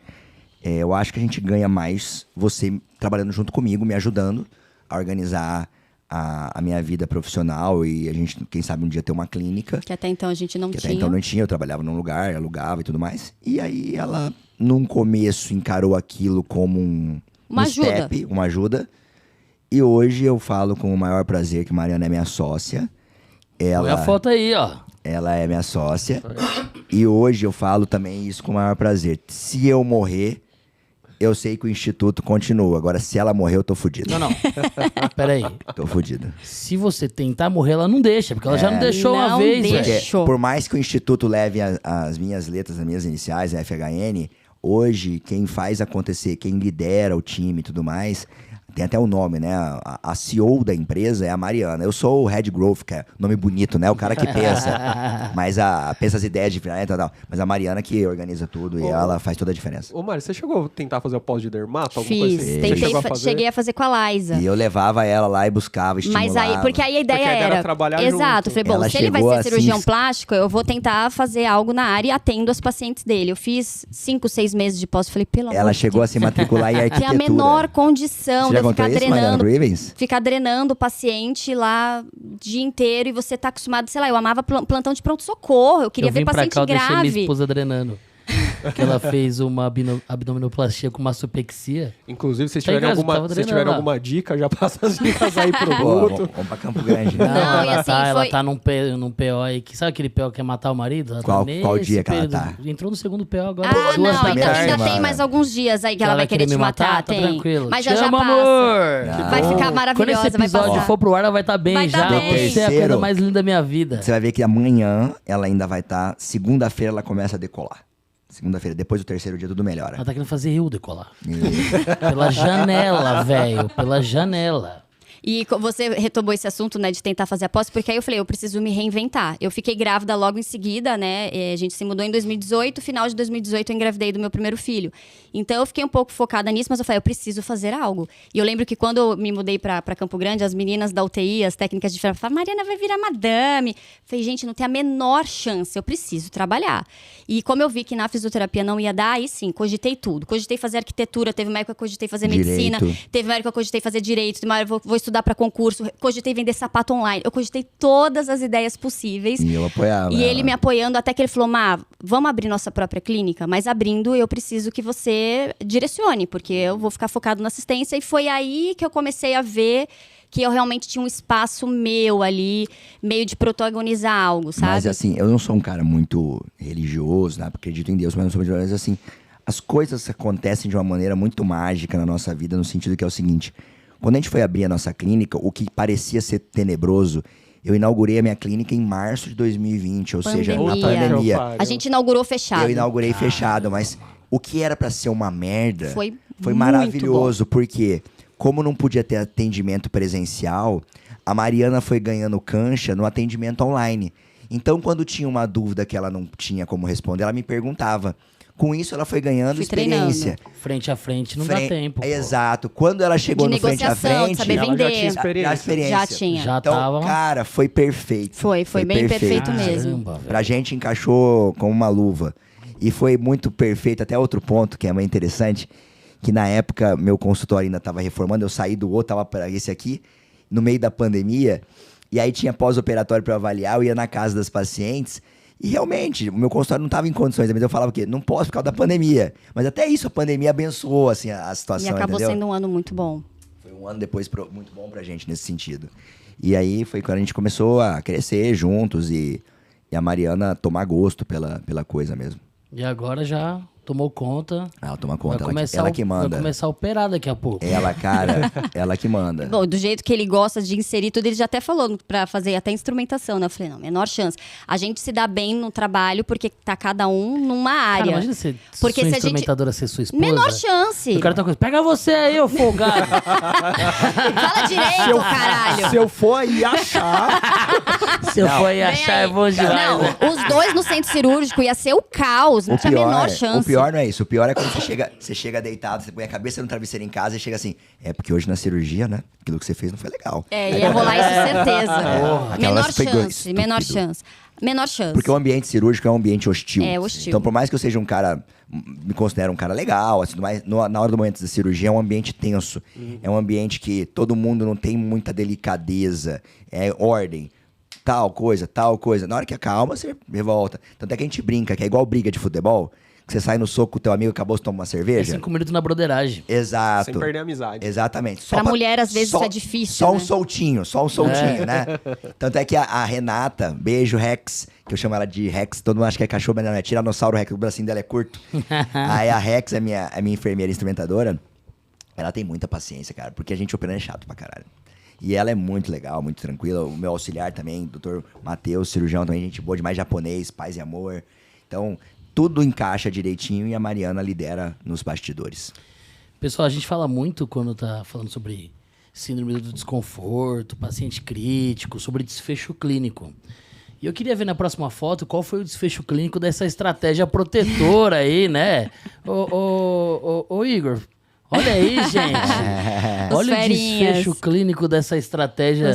eu acho que a gente ganha mais você trabalhando junto comigo, me ajudando a organizar a minha vida profissional e a gente, quem sabe, um dia ter uma clínica. Que até então a gente não Que até tinha. então não tinha, eu trabalhava num lugar, alugava e tudo mais. E aí ela, num começo, encarou aquilo como Uma ajuda. step, uma ajuda. E hoje eu falo com o maior prazer que Mariana é minha sócia. Põe a Ela, foto aí, ó. ela é minha sócia. E hoje eu falo também isso com o maior prazer. Se eu morrer, eu sei que o Instituto continua. Agora, se ela morrer, eu tô fudido. Não. Peraí. Tô fudido. Se você tentar morrer, ela não deixa, porque ela já não deixou uma Não vez, deixa. velho. Porque, por mais que o Instituto leve as minhas letras, as minhas iniciais, a FHN, hoje, quem faz acontecer, quem lidera o time e tudo mais, tem até o nome, né? A CEO da empresa é a Mariana. Eu sou o Head Growth, que é nome bonito, né? O cara que pensa. Mas pensa as ideias de final e tal. Mas a Mariana que organiza tudo e ela faz toda a diferença. Ô, Mari, você chegou a tentar fazer o pós de dermato? Fiz. Você chegou a fazer? Cheguei a fazer com a Liza. E eu levava ela lá e buscava, estimulava. Mas aí, porque aí a ideia Porque a ideia era era trabalhar exato, junto. falei, bom, Ela se ele vai chegou ser assim, cirurgião plástico, eu vou tentar fazer algo na área e atendo as pacientes dele. Eu fiz 5, 6 meses de pós, falei, pelo amor Ela de chegou a Deus. se matricular em Tem arquitetura. a menor condição Você já de contou ficar isso, Mariana, pro Ivens? drenando o paciente lá o dia inteiro e você tá acostumado, sei lá, eu amava plantão de pronto-socorro, eu queria eu ver vim pra paciente cá, eu deixei minha grave. esposa drenando. Que ela fez uma abdominoplastia com mastopexia. Inclusive, se Tá em tiverem casa, tava alguma, se treinando tiverem lá. alguma dica, já passa as dicas aí pro Pô, Guto. vamos pra Campo Grande. Não, e ela, assim, ela foi- tá num PO aí, que sabe aquele PO que quer matar o marido? Ela tá Qual nesse dia que ela período. tá? Entrou no segundo PO agora, Ah, 2 não, da então tarde. ainda semana. tem mais alguns dias aí que ela vai querer te matar, Tá tem. tranquilo. Mas Te já amo, passa. amor. Vai ficar Quando maravilhosa, esse vai episódio passar. for pro ar, ela vai estar bem Vai já. tá bem. Você é a coisa Terceiro. mais linda da minha vida. Você vai ver que amanhã ela ainda vai estar. Segunda-feira ela começa a decolar. Segunda-feira, depois do terceiro dia, tudo melhora. Ela tá querendo fazer eu decolar. Pela janela, velho. Pela janela. E você retomou esse assunto, né, de tentar fazer a pós, porque aí eu falei, eu preciso me reinventar. Eu fiquei grávida logo em seguida, né, a gente se mudou em 2018, final de 2018 eu engravidei do meu primeiro filho. Então eu fiquei um pouco focada nisso, mas eu falei, eu preciso fazer algo. E eu lembro que quando eu me mudei pra Campo Grande, as meninas da UTI, as técnicas de enfermagem, falaram, Mariana vai virar madame. Eu falei, gente, não tem a menor chance, eu preciso trabalhar. E como eu vi que na fisioterapia não ia dar, aí sim, cogitei tudo. Cogitei fazer arquitetura, teve uma época que eu cogitei fazer medicina, Direito. teve uma época que eu cogitei fazer direito, teve uma época que eu vou estudar para concurso, cogitei vender sapato online. Eu cogitei todas as ideias possíveis. E eu apoiava. E ele ela. me apoiando até que ele falou, Má, vamos abrir nossa própria clínica, mas abrindo eu preciso que você direcione, porque eu vou ficar focado na assistência. E foi aí que eu comecei a ver que eu realmente tinha um espaço meu ali, meio de protagonizar algo, sabe? Mas assim, eu não sou um cara muito religioso, né? Porque acredito em Deus, mas não sou muito religioso. Assim, as coisas acontecem de uma maneira muito mágica na nossa vida, no sentido que é o seguinte: quando a gente foi abrir a nossa clínica, o que parecia ser tenebroso, eu inaugurei a minha clínica em março de 2020, ou seja, na Pandemia. pandemia. A gente inaugurou fechado. Eu inaugurei fechado, mas o que era pra ser uma merda Foi muito maravilhoso, porque como não podia ter atendimento presencial, a Mariana foi ganhando cancha no atendimento online. Então, quando tinha uma dúvida que ela não tinha como responder, ela me perguntava. Com isso, ela foi ganhando Fui experiência. Frente a frente não dá tempo. pô. Exato. Quando ela chegou De no frente a negociação, de frente, saber ela já vender. tinha experiência. já experiência. Já tinha. Já Então, tava. cara, foi perfeito. Foi bem perfeito mesmo. Caramba, velho. Pra gente encaixou como uma luva. E foi muito perfeito. Até outro ponto que é muito interessante, que na época meu consultório ainda estava reformando, eu saí do outro, tava para esse aqui, no meio da pandemia, e aí tinha pós-operatório para avaliar, eu ia na casa das pacientes, e realmente, o meu consultório não estava em condições, mas eu falava o quê? Não posso por causa da pandemia. Mas até isso, a pandemia abençoou, assim, a E situação, acabou entendeu? sendo um ano muito bom. Foi um ano depois muito bom pra gente nesse sentido. E aí foi quando a gente começou a crescer juntos e a Mariana tomar gosto pela coisa mesmo. E agora já tomou conta. Ela toma Vai conta, começar, ela que vai manda. começar a operar daqui a pouco. Ela, cara, ela que manda. Bom, do jeito que ele gosta de inserir tudo, ele já até falou pra fazer até instrumentação, né? Eu falei, não, menor chance. A gente se dá bem no trabalho porque tá cada um numa área. Cara, imagina se Porque sua se a gente- instrumentadora ser sua esposa. Menor chance. O cara tá com coisa. Pega você aí, ô folgado. Fala direito, caralho. Se eu for aí achar, Se eu Não. for aí achar, é bom demais. Não, né? os dois no centro cirúrgico ia ser o caos, não tinha a menor chance. O pior não é isso. O pior é quando você chega deitado, você põe a cabeça no travesseiro em casa e chega assim. É porque hoje na cirurgia, né? Aquilo que você fez não foi legal. É, ia rolar isso, certeza. Aquela Menor lance foi chance, estúpido. menor chance. Menor chance. Porque o ambiente cirúrgico é um ambiente hostil. É, hostil. Então, por mais que eu seja um cara, me considero um cara legal, assim, mas na hora do momento da cirurgia é um ambiente tenso. É um ambiente que todo mundo não tem muita delicadeza. É ordem. Tal coisa, tal coisa. Na hora que acalma, você revolta. Tanto é que a gente brinca, que é igual briga de futebol, que você sai no soco com o teu amigo e acabou de tomar uma É cerveja. 5 minutos na broderagem. Exato. sem perder a amizade. Exatamente. Pra mulher, às vezes, isso é difícil, Só um né? soltinho, né? Tanto é que a Renata, beijo Rex, que eu chamo ela de Rex, todo mundo acha que é cachorro, mas não é Tiranossauro Rex, o bracinho dela é curto. Aí a Rex é minha enfermeira instrumentadora, ela tem muita paciência, cara, porque a gente operando é chato pra caralho. E ela é muito legal, muito tranquila. O meu auxiliar também, doutor Matheus, cirurgião também, gente boa demais, japonês, paz e amor. Então, tudo encaixa direitinho e a Mariana lidera nos bastidores. Pessoal, a gente fala muito quando tá falando sobre síndrome do desconforto, paciente crítico, sobre desfecho clínico. E eu queria ver na próxima foto qual foi o desfecho clínico dessa estratégia protetora aí, né? Ô Igor, olha aí, gente. Olha o desfecho clínico dessa estratégia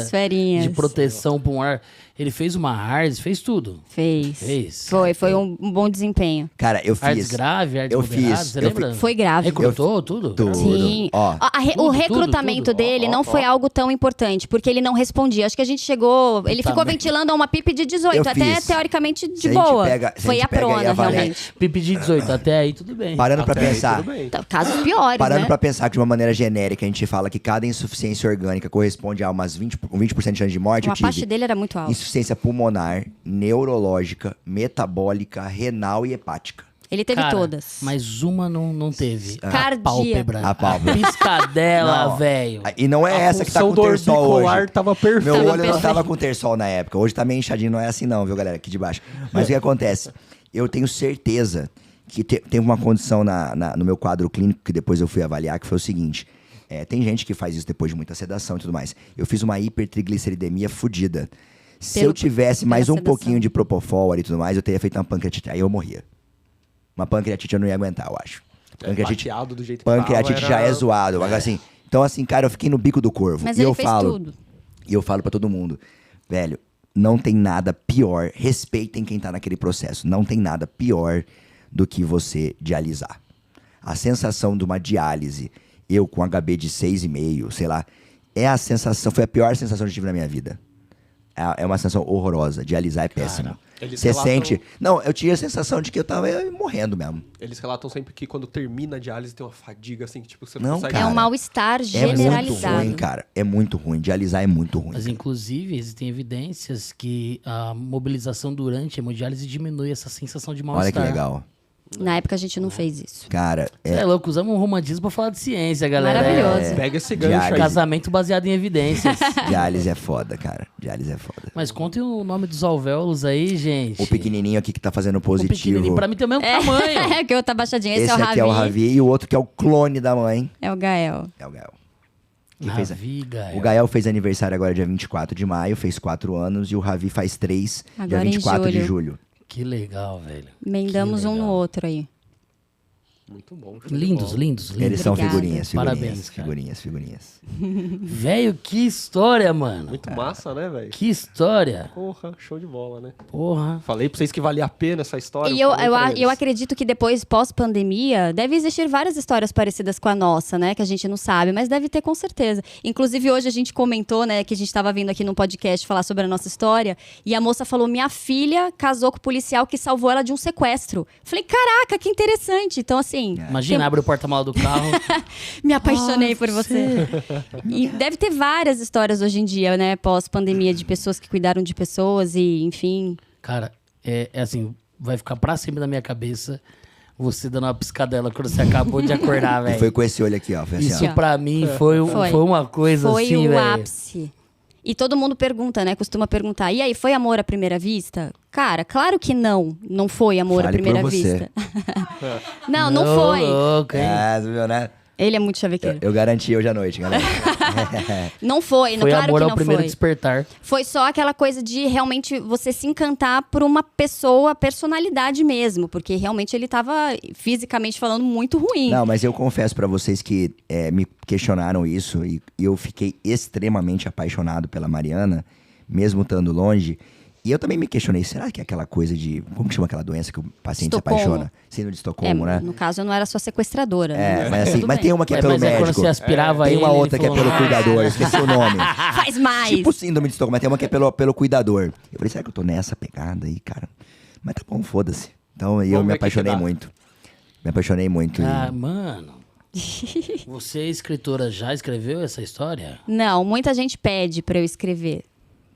de proteção pulmonar. Ele fez uma ARDS, fez tudo. Fez. Foi um bom desempenho. Cara, eu fiz. ARDS grave, ARDS moderado, você lembra? Foi grave. Recrutou tudo? Sim. Ó, O recrutamento dele não foi algo tão importante, porque ele não respondia. Acho que a gente chegou... Ele ficou ventilando a uma PIP de 18, até teoricamente de boa. Foi a prona, realmente. PIP de 18, até aí tudo bem. Parando pra pensar. Então, casos piores, Parando né? pra pensar que de uma maneira genérica a gente fala que cada insuficiência orgânica corresponde a umas 20% de chance de morte. Uma parte dele era muito alta. Insuficiência pulmonar, neurológica, metabólica, renal e hepática. Ele teve Cara, todas. Mas uma não teve. Cardíaca. Pálpebra. A pálpebra. Piscadela, Não. velho. E não é essa que tá com função do terçol orbicular hoje. tava perfeito. Meu olho não perfeito. tava com terçol na época. Hoje tá meio inchadinho, não é assim não, viu, galera? Aqui de baixo. Mas o que acontece? Eu tenho certeza que teve uma condição no meu quadro clínico que depois eu fui avaliar, que foi o seguinte. Tem gente que faz isso depois de muita sedação e tudo mais. Eu fiz uma hipertrigliceridemia fodida. Se eu tivesse mais um pouquinho de propofol ali e tudo mais, eu teria feito uma pancreatite. Aí eu morria. Uma pancreatite eu não ia aguentar, eu acho. Bateado do jeito que Pancreatite tava, já é zoado. Mas assim, então assim, cara, eu fiquei no bico do corvo. Mas e ele eu fez falo, tudo. E eu falo pra todo mundo, velho, não tem nada pior. Respeitem quem tá naquele processo. Não tem nada pior do que você dialisar. A sensação de uma diálise, eu com HB de 6,5, sei lá, foi a pior sensação que eu tive na minha vida. É uma sensação horrorosa. Dialisar é péssimo. Você sente... Não, eu tinha a sensação de que eu tava morrendo mesmo. Eles relatam sempre que quando termina a diálise tem uma fadiga, assim, que tipo, você Não, consegue... cara. É um mal-estar É generalizado. muito ruim, cara. É muito ruim. Dialisar é muito ruim. Mas, inclusive, existem evidências que a mobilização durante a hemodiálise diminui essa sensação de mal-estar. Olha que legal. Na época a gente não fez isso. Cara, É louco, usamos um romantismo pra falar de ciência, galera. Maravilhoso. Pega esse gancho aí. Casamento baseado em evidências. diálise é foda, cara. Diálise é foda. Mas contem o nome dos alvéolos aí, gente. O pequenininho aqui que tá fazendo O positivo. pequenininho, pra mim tem o mesmo tamanho. É, que eu tá baixadinho. Esse é o Esse Ravi. aqui é o Ravi e o outro que é o clone da mãe É o Gael. é o Gael. Ravi, Gael. O Gael fez aniversário agora dia 24 de maio, fez 4 anos, e o Ravi faz 3, dia Agora em 24 de julho. julho. Que legal, velho. Emendamos Que um no legal. outro aí. Muito bom. Lindos, lindos, lindos. Eles são Obrigada. figurinhas. Parabéns, cara. Figurinhas. Velho, que história, mano. Muito massa, né, velho? Que história. Porra, show de bola, né? Porra. Falei pra vocês que valia a pena essa história. E eu falei pra eles. acredito que depois, pós-pandemia, deve existir várias histórias parecidas com a nossa, né? Que a gente não sabe, mas deve ter com certeza. Inclusive, hoje a gente comentou, né? Que a gente estava vindo aqui num podcast falar sobre a nossa história. E a moça falou, minha filha casou com o policial que salvou ela de um sequestro. Falei, caraca, que interessante. Então, assim... Imagina, abre o porta-mala do carro. Me apaixonei por você. E deve ter várias histórias hoje em dia, né? Pós-pandemia, de pessoas que cuidaram de pessoas e, enfim... Cara, é assim, vai ficar pra cima da minha cabeça você dando uma piscadela quando você acabou de acordar, E velho. foi com esse olho aqui, ó. Foi assim, Isso ó. pra mim foi uma coisa Foi assim, o velho. ápice. E todo mundo pergunta, né? Costuma perguntar. E aí, foi amor à primeira vista? Cara, claro que não. Não foi amor à Fale por primeira você. vista. não foi. Louco, hein? É, você viu, né? Ele é muito chavequeiro. Eu garanti hoje à noite, galera. Não foi, Foi claro amor que ao não primeiro foi. despertar. Foi só aquela coisa de realmente você se encantar por uma pessoa, personalidade mesmo. Porque realmente ele tava, fisicamente falando, muito ruim. Não, mas eu confesso pra vocês que me questionaram isso e eu fiquei extremamente apaixonado pela Mariana, mesmo estando longe. E eu também me questionei, será que é aquela coisa de... Como que chama aquela doença que o paciente Estocolmo. se apaixona? Síndrome de Estocolmo, né? No caso, eu não era sua sequestradora. É, né? mas, assim, Tudo mas bem. tem uma que é pelo Mas é quando médico. você aspirava Tem ele, uma ele outra que é falou, pelo cuidador, esqueci o nome. Faz mais! Tipo síndrome de Estocolmo, mas tem uma que é pelo cuidador. Eu falei, será que eu tô nessa pegada aí, cara? Mas tá bom, foda-se. Então eu Vamos me ver o que apaixonei dá. muito. Me apaixonei muito. Ah, mano. Você, escritora, já escreveu essa história? Não, muita gente pede pra eu escrever.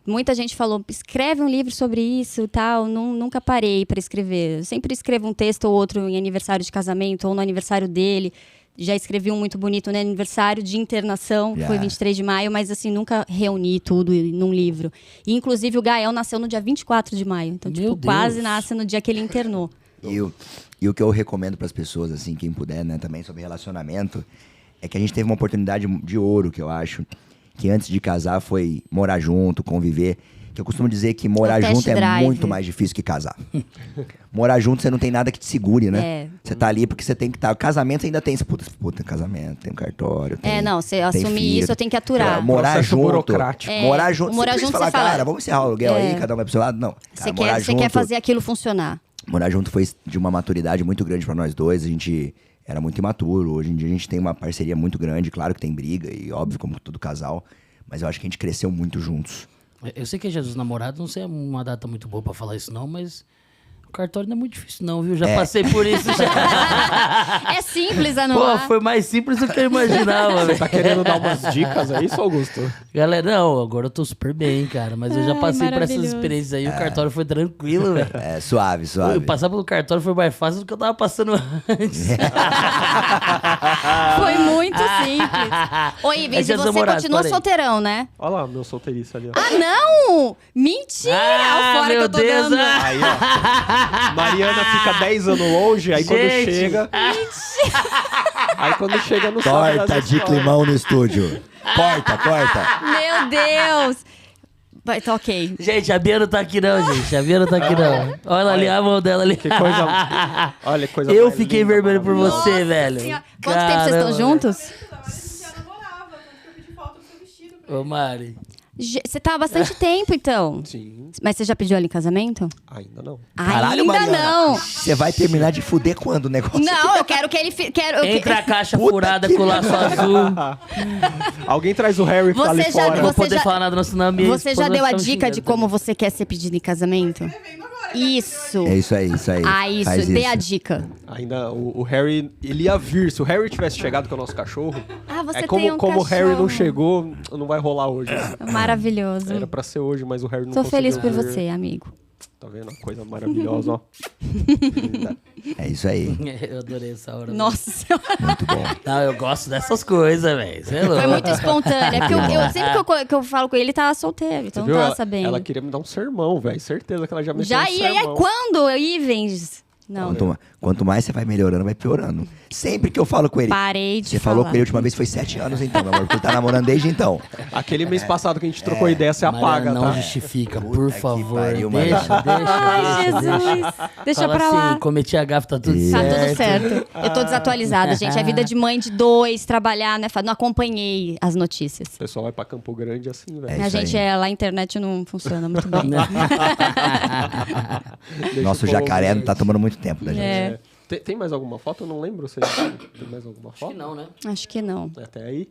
Muita gente falou, escreve um livro sobre isso e tal. Nunca parei pra escrever. Eu sempre escrevo um texto ou outro em aniversário de casamento ou no aniversário dele. Já escrevi um muito bonito no aniversário de internação, que Já. foi 23 de maio, mas assim, nunca reuni tudo num livro. E, inclusive, o Gael nasceu no dia 24 de maio. Então, Meu tipo, quase Deus. nasce no dia que ele internou. E o que eu recomendo pras pessoas, assim, quem puder, né, também sobre relacionamento, é que a gente teve uma oportunidade de ouro, que eu acho, que antes de casar foi morar junto, conviver. Que eu costumo dizer que morar test junto é drive. muito mais difícil que casar. Morar junto, você não tem nada que te segure, né? É. Você tá ali porque você tem que estar. Casamento você ainda tem. Puta, casamento, tem um cartório. Tem, Não, você tem assumir filho. isso, eu tenho que aturar. Morar Processo junto. burocrático. Morar junto. morar você junto, fala, você fala, cara, vamos encerrar o aluguel aí, cada um vai pro seu lado. Não. Você Cara, morar quer junto, fazer aquilo funcionar. Morar junto foi de uma maturidade muito grande pra nós dois. A gente era muito imaturo. Hoje em dia a gente tem uma parceria muito grande. Claro que tem briga e óbvio, como todo casal. Mas eu acho que a gente cresceu muito juntos. Eu sei que é Jesus namorado, não sei uma data muito boa pra falar isso não, mas o cartório não é muito difícil não, viu? Já passei por isso já. É simples Pô, anular. foi mais simples do que eu imaginava, velho. Tá querendo dar umas dicas aí, isso, Augusto? Galera, não, agora eu tô super bem, cara. Mas eu já Ai, passei por essas maravilhoso. experiências aí, o cartório foi tranquilo, velho. É, suave, suave. Eu passar pelo cartório foi mais fácil do que eu tava passando antes. Foi muito simples. Ô, Ives, É e dia dos você namorados, continua para aí. solteirão, né? Olha lá, meu solteiriço ali, ó. Ah, não! Mentira! Ah, Fora que meu eu tô Deus, dando. ah. Aí, ó. Mariana fica 10 anos longe, aí quando Gente. chega... Aí quando chega no sábado... Torta de climão no estúdio. Corta. Meu Deus! Vai, tá ok. Gente, a Bia não tá aqui não, gente. A Bia não tá aqui não. Olha ali a mão dela ali. Que coisa... Olha, que coisa Eu mais fiquei linda, vermelho por maravilhosa. você, Nossa velho. Senhora. Quanto tempo vocês estão Caramba. juntos? Eu tava dizendo que já namorava, tanto que eu pedi foto do seu vestido pra Ô, Mari. Você tá há bastante tempo, então. Sim, Mas você já pediu ela em casamento? ainda não. Caralho, Ainda Mariana. não. Você vai terminar de fuder quando o negócio? Não, eu quero que ele... Entra a caixa furada com o laço azul. Alguém traz o Harry pra Você ali já- fora. Não vou Você poder já- falar nada, senão a minha Você já esposa deu a vai ficar me dica de xingando como você quer ser pedido em casamento? vendo agora. Isso. É isso aí. Ah, isso. Faz Dê a dica. Ainda o Harry, ele ia vir. Se o Harry tivesse chegado com o nosso cachorro... Ah, você é tem um como o Harry não cachorro. chegou, não vai rolar hoje. Maravilhoso. Era pra ser hoje, mas o Harry não Tô conseguiu feliz por vir. você, amigo. Tá vendo? Uma coisa maravilhosa, ó. É isso aí. Eu adorei essa hora. Nossa Senhora. Muito bom. Não, eu gosto dessas coisas, velho. Você é louco. Foi muito espontâneo. É porque eu sempre que eu falo com ele, ele tava solteiro. Então Você não viu? tava sabendo. Ela queria me dar um sermão, velho. Certeza que ela já me Já deu um ia. E aí, sermão. quando, Ivens? Não, Quanto mais você vai melhorando, vai piorando. Sempre que eu falo com ele. parei de Você falar. falou com ele a última vez foi 7 anos, então, meu amor. Porque ele tá namorando desde então. Aquele mês passado que a gente trocou ideia, você apaga, Mariana, não tá? justifica, Puta por que favor. pariu, Deixa. Ai, Jesus. Deixa Fala pra assim, lá. cometi a gafe, tá tudo Tá certo. tudo certo. Eu tô desatualizada, gente. A vida de mãe de 2, trabalhar, né? Não acompanhei as notícias. O pessoal vai pra Campo Grande assim, velho. A isso gente aí. lá a internet não funciona muito bem. Deixa Nosso o povo jacaré não ver. tá tomando muito tempo da gente. É, Tem mais alguma foto? Eu não lembro. Tem mais alguma Acho foto? que não, né? acho que não. Até aí?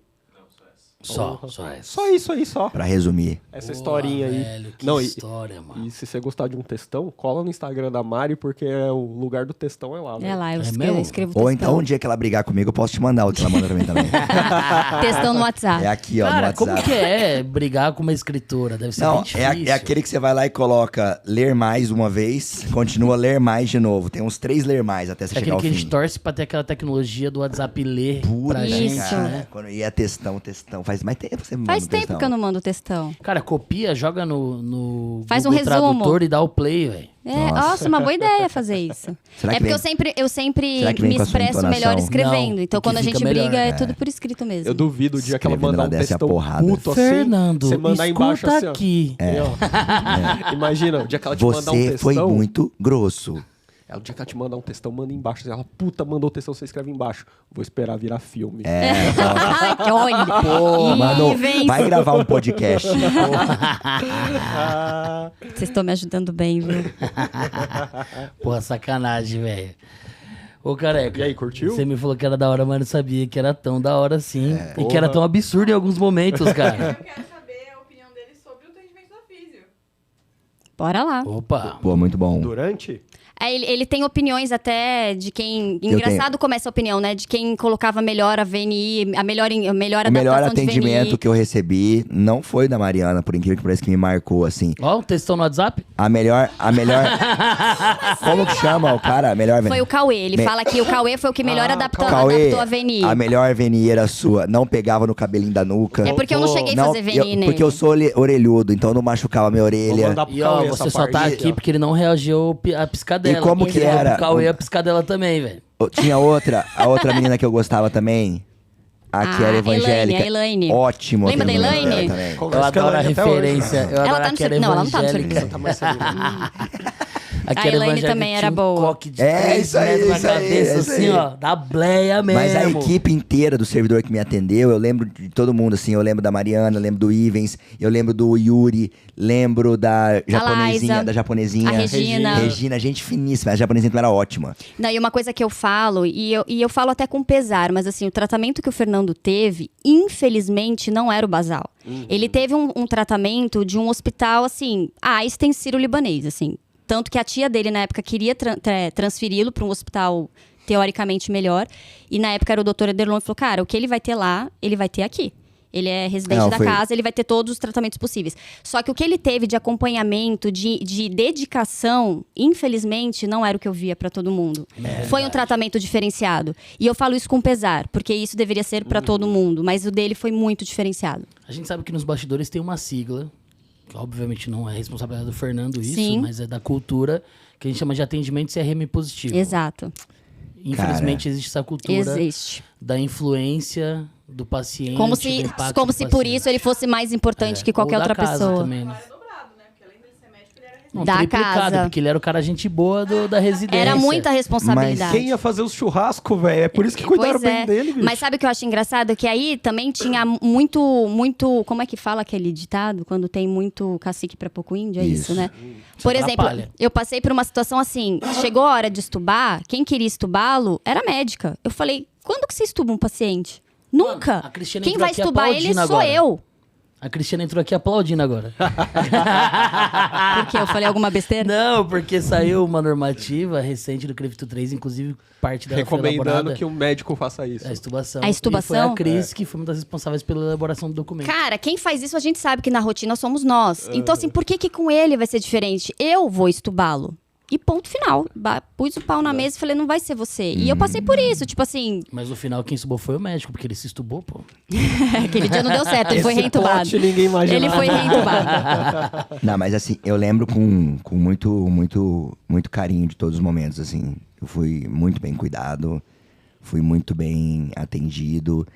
Só essa. Só isso aí, só. Pra resumir. Essa historinha aí. Velho, que Não, história, mano. E se você gostar de um textão, cola no Instagram da Mari, porque o lugar do textão é lá. É velho. lá, eu É escrevo, mesmo? eu escrevo Ou textão. então, um dia que ela brigar comigo, eu posso te mandar o que ela manda pra mim também. Textão no WhatsApp. É aqui, ó, Cara, no como WhatsApp. que é brigar com uma escritora? Deve ser Não, bem difícil. é aquele que você vai lá e coloca ler mais uma vez, continua ler mais de novo. Tem uns 3 ler mais até você É chegar aquele ao que a fim. gente torce pra ter aquela tecnologia do WhatsApp ler Puta, pra Isso. gente, cara. né? Quando ia textão. Faz mais tempo que você me manda Faz um tempo textão. que eu não mando textão. Cara, copia, joga no Faz um Google resumo. Tradutor e dá o play, velho. É, nossa, uma boa ideia fazer isso. Será É que porque vem- eu sempre será que vem me com a sua expresso entonação? melhor escrevendo. Não, então porque quando a fica gente melhor, briga, é né? tudo por escrito mesmo. Eu duvido o dia que ela Escrevendo, mandar um ela desce a textão porrada. puto assim. Fernando, você mandar embaixo escuta assim, ó. aqui. Aí, ó. Imagina, o dia que ela te mandar um Você textão... foi muito grosso. O dia que ela te mandar um textão, manda embaixo. Assim, ela, puta, mandou o textão, você escreve embaixo. Vou esperar virar filme. Ai, que olha. Pô, mano, Ivens. vai gravar um podcast. Vocês estão me ajudando bem, viu? Porra, sacanagem, velho. Ô, careca. E aí, curtiu? Você me falou que era da hora, mas não sabia que era tão da hora assim. É. E que era tão absurdo em alguns momentos, cara. Eu quero saber a opinião dele sobre o atendimento da físio. Bora lá. Opa. Pô, muito bom. Durante? É, ele tem opiniões até de quem... tenho. Engraçado como essa opinião, né? De quem colocava melhor a VNI, a melhor O melhor adaptação de atendimento VNI. que eu recebi não foi da Mariana, por incrível que pareça, que me marcou, assim. Ó, um textão no WhatsApp. A melhor... Como que chama o cara? A melhor Foi o Cauê. Ele fala que o Cauê foi o que melhor adaptou a VNI. a melhor VNI era sua. Não pegava no cabelinho da nuca. É porque eu não cheguei a Não, fazer VNI nele. porque eu sou orelhudo, então não machucava minha Vou orelha. mandar pro E ó, Cauê você essa só tá parte. aqui porque ele não reagiu a piscadela. E como que Ele falou era? pro Cauê a piscadela também, velho. Tinha a outra menina que eu gostava também. A que era evangélica. A Elaine. Ótimo. Lembra da atendimento Elaine? dela também. Eu Converso com adoro a ela até hoje. referência. Eu Ela adoro tá no aquela Não, ela não tá no evangélica. Santa Marcelina. Aquela A Elaine evangélica também tinha era um boa. coque de É, 3 isso aí, metros na isso aí, cabeça, isso assim, aí. ó, da bleia mesmo. Mas a equipe inteira do servidor que me atendeu, eu lembro de todo mundo, assim, eu lembro da Mariana, eu lembro do Ivens, eu lembro do Yuri, lembro da japonesinha, a Regina. Regina, gente finíssima, a japonesinha também era ótima. Não, e uma coisa que eu falo, e eu falo até com pesar, mas assim, o tratamento que o Fernando teve, infelizmente, não era o basal. Ele teve um tratamento de um hospital, assim, Einstein sírio-libanês, assim. Tanto que a tia dele, na época, queria transferi-lo para um hospital teoricamente melhor. E na época era o doutor Ederlon que falou, cara, o que ele vai ter lá, ele vai ter aqui. Ele é residente da casa, ele vai ter todos os tratamentos possíveis. Só que o que ele teve de acompanhamento, de dedicação, infelizmente, não era o que eu via para todo mundo. Foi um tratamento diferenciado. E eu falo isso com pesar, porque isso deveria ser para todo mundo. Mas o dele foi muito diferenciado. A gente sabe que nos bastidores tem uma sigla, que obviamente não é responsabilidade do Fernando isso, Sim. mas é da cultura, que a gente chama de atendimento CRM positivo. Exato. Infelizmente existe essa cultura Existe. da influência do paciente, Como do se impacto por do paciente. isso ele fosse mais importante que qualquer Ou da outra casa pessoa. também, né? É dobrado, né? Porque além dele ser médico, ele era residente. Não, Da triplicado, casa. porque ele era o cara gente boa da residência. Era muita responsabilidade. Quem ia fazer os churrascos, velho? É por isso que cuidaram Pois bem dele, bicho. Mas sabe o que eu acho engraçado? Que aí também tinha muito... Como é que fala aquele ditado? Quando tem muito cacique pra pouco índio? É isso, Isso. né? Por exemplo, atrapalha. eu passei por uma situação assim. Chegou a hora de estubar. Quem queria estubá-lo era a médica. Eu falei, quando que você estuba um paciente? Nunca. a Cristiane Quem entrou vai aqui estubar ele aplaudindo sou agora. eu. A Cristiane entrou aqui aplaudindo agora. Por quê? Eu falei alguma besteira? Não, porque saiu uma normativa recente do CREVITO 3, inclusive parte dela foi Recomendando elaborada. que um médico faça isso. A estubação. A estubação? E foi a Cris que foi uma das responsáveis pela elaboração do documento. Cara, quem faz isso a gente sabe que na rotina somos nós. Então, assim, por que com ele vai ser diferente? Eu vou estubá-lo. E ponto final. Pus o pau na mesa e falei, não vai ser você. E eu passei por isso, tipo assim, Mas no final quem estubou foi o médico, porque ele se estubou, pô. aquele dia não deu certo, ele foi Esse reentubado. plot ninguém imaginava. Ele foi reentubado. Não, mas assim, eu lembro com muito carinho de todos os momentos, assim. Eu fui muito bem cuidado, fui muito bem atendido.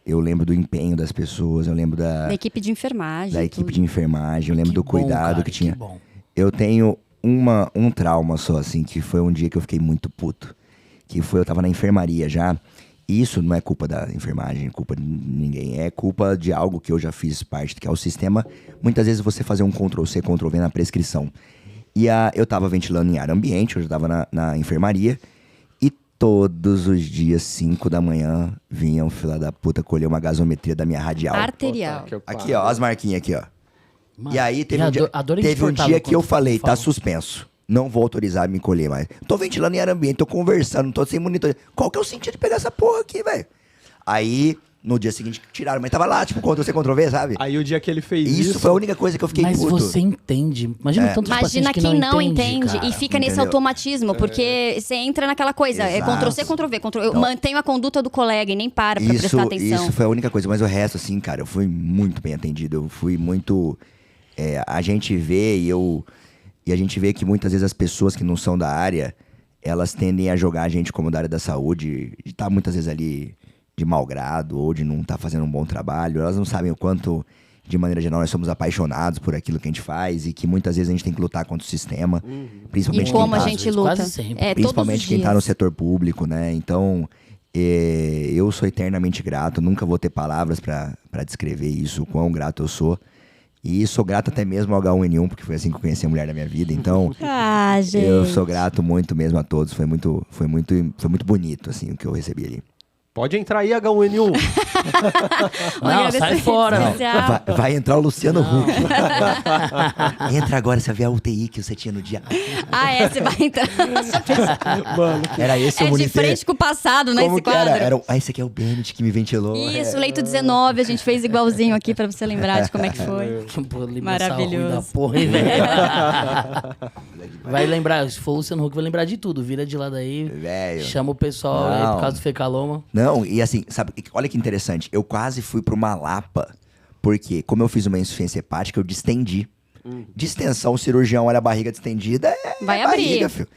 Eu lembro do empenho das pessoas, eu lembro Da equipe de enfermagem. da equipe tudo. de enfermagem, eu lembro Que do bom, cuidado cara, que tinha. Que bom. Eu tenho um trauma só, assim, que foi um dia que eu fiquei muito puto. Que foi, eu tava na enfermaria já. E isso não é culpa da enfermagem, culpa de ninguém. É culpa de algo que eu já fiz parte, que é o sistema. Muitas vezes você fazer um Ctrl-C, Ctrl-V na prescrição. E eu tava ventilando em ar ambiente, eu já tava na enfermaria. E todos os dias, 5 da manhã, vinha um filho da puta colher uma gasometria da minha radial. Arterial. Puta que Aqui, ó, as marquinhas aqui, ó. Mano, E aí teve a um dia, dor é teve um insuportável dia que eu quando falei, tá falam. suspenso. Não vou autorizar a me colher mais. Tô ventilando em ar ambiente, tô conversando, tô sem monitor. Qual que é o sentido de pegar essa porra aqui, velho? Aí, no dia seguinte, tiraram. Mas tava lá, tipo, Ctrl-C, Ctrl-V, sabe? Aí o dia que ele fez Isso foi a única coisa que eu fiquei Mas puto. você entende. Imagina o tanto de Imagina paciente quem não entende cara. e fica nesse entendeu? automatismo, porque você entra naquela coisa, é Exato. Ctrl-C, Ctrl-V, Eu mantenho a conduta do colega e nem para pra prestar atenção. Isso foi a única coisa. Mas o resto, assim, cara, eu fui muito bem atendido. Eu fui muito... a gente vê e a gente vê que muitas vezes as pessoas que não são da área, elas tendem a jogar a gente como da área da saúde, de estar muitas vezes ali de mau grado ou de não estar fazendo um bom trabalho. Elas não sabem o quanto, de maneira geral, nós somos apaixonados por aquilo que a gente faz e que muitas vezes a gente tem que lutar contra o sistema. Principalmente E como quem a tá, gente vezes, luta. quase sempre. É, todos principalmente os quem tá no dias. setor público, né? Então, eu sou eternamente grato, nunca vou ter palavras pra descrever isso, o quão grato eu sou. E sou grato até mesmo ao H1N1, porque foi assim que eu conheci a mulher da minha vida. Então, Ah, gente. eu sou grato muito mesmo a todos. Foi muito bonito, assim, o que eu recebi ali. Pode entrar aí, H1N1. Não, sai fora. Não, especial. vai entrar o Luciano Huck. Entra agora, você vê a UTI que você tinha no dia. Você vai entrar. Mano, Era esse o É de monitor. frente com o passado, né, Como esse que era? quadro. Esse aqui é o Bennett que me ventilou. Isso, leito 19, a gente fez igualzinho aqui pra você lembrar de como é que foi. Pô, lembrança Maravilhoso. ruim da porra, hein, velho? Vai lembrar, se for o Luciano Huck, vai lembrar de tudo. Vira de lado aí, Velho. chama o pessoal aí Não. por causa do Fecaloma. Não, e assim, sabe, olha que interessante. Eu quase fui pra uma lapa, porque como eu fiz uma insuficiência hepática, eu distendi. Distensão, o cirurgião olha a barriga distendida, Vai barriga, abrir. filho.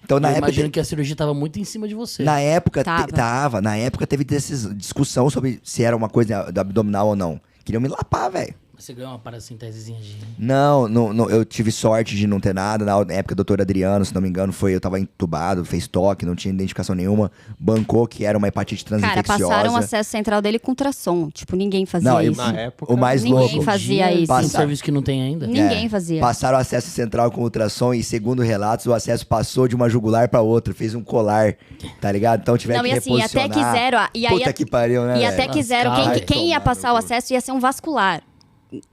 Então, na Eu época, imagino que a cirurgia tava muito em cima de você. na época, Tava. na época teve discussão sobre se era uma coisa do abdominal ou não. Queriam me lapar, velho. Você ganhou uma paracentesezinha de... Não, eu tive sorte de não ter nada. Na época, o doutor Adriano, se não me engano, eu tava entubado, fez toque, não tinha identificação nenhuma. Bancou que era uma hepatite Cara, transinfecciosa. passaram o acesso central dele com ultrassom. Tipo, ninguém fazia Não, isso. Na época, O mais Ninguém louco. fazia isso. Tem Passa- serviço que não tem ainda? Ninguém fazia. Passaram o acesso central com ultrassom e, segundo relatos, o acesso passou de uma jugular pra outra. Fez um colar, tá ligado? Então tiveram Não, que e assim, até reposicionar. quiseram. E aí, Puta que pariu, né, e velho? até quiseram. Ai, Quem ia tomar passar no o cu. acesso ia ser um vascular.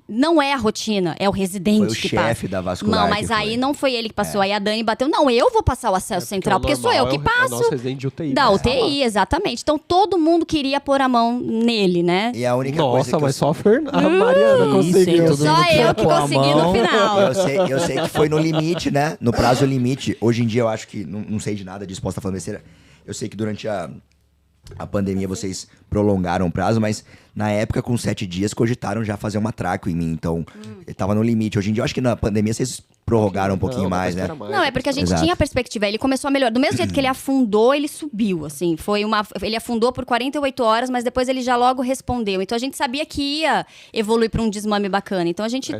Não é a rotina, é o residente Foi o que chefe passa. da vascular Não, mas que aí foi. não foi ele que passou. Aí a Dani bateu. Não, eu vou passar o acesso central, porque sou eu que É o passo. nosso residente de UTI. Da né? UTI, exatamente. Então todo mundo queria pôr a mão nele, né? E a única coisa Nossa, que mas só a Mariana Isso, conseguiu. hein, todo Só mundo eu que colocou a consegui mão. no final. eu sei que foi no limite, né? No prazo limite. Hoje em dia eu acho que, não sei de nada disso, posso estar falando besteira. Eu sei que durante a pandemia vocês prolongaram o prazo, mas na época, com 7 dias, cogitaram já fazer uma traco em mim. Então, eu tava no limite. Hoje em dia, eu acho que na pandemia vocês prorrogaram um pouquinho mais, né? Não, é porque a gente Exato. tinha a perspectiva. Ele começou a melhorar. Do mesmo jeito que ele afundou, ele subiu, assim. Ele afundou por 48 horas, mas depois ele já logo respondeu. Então a gente sabia que ia evoluir para um desmame bacana. Então a gente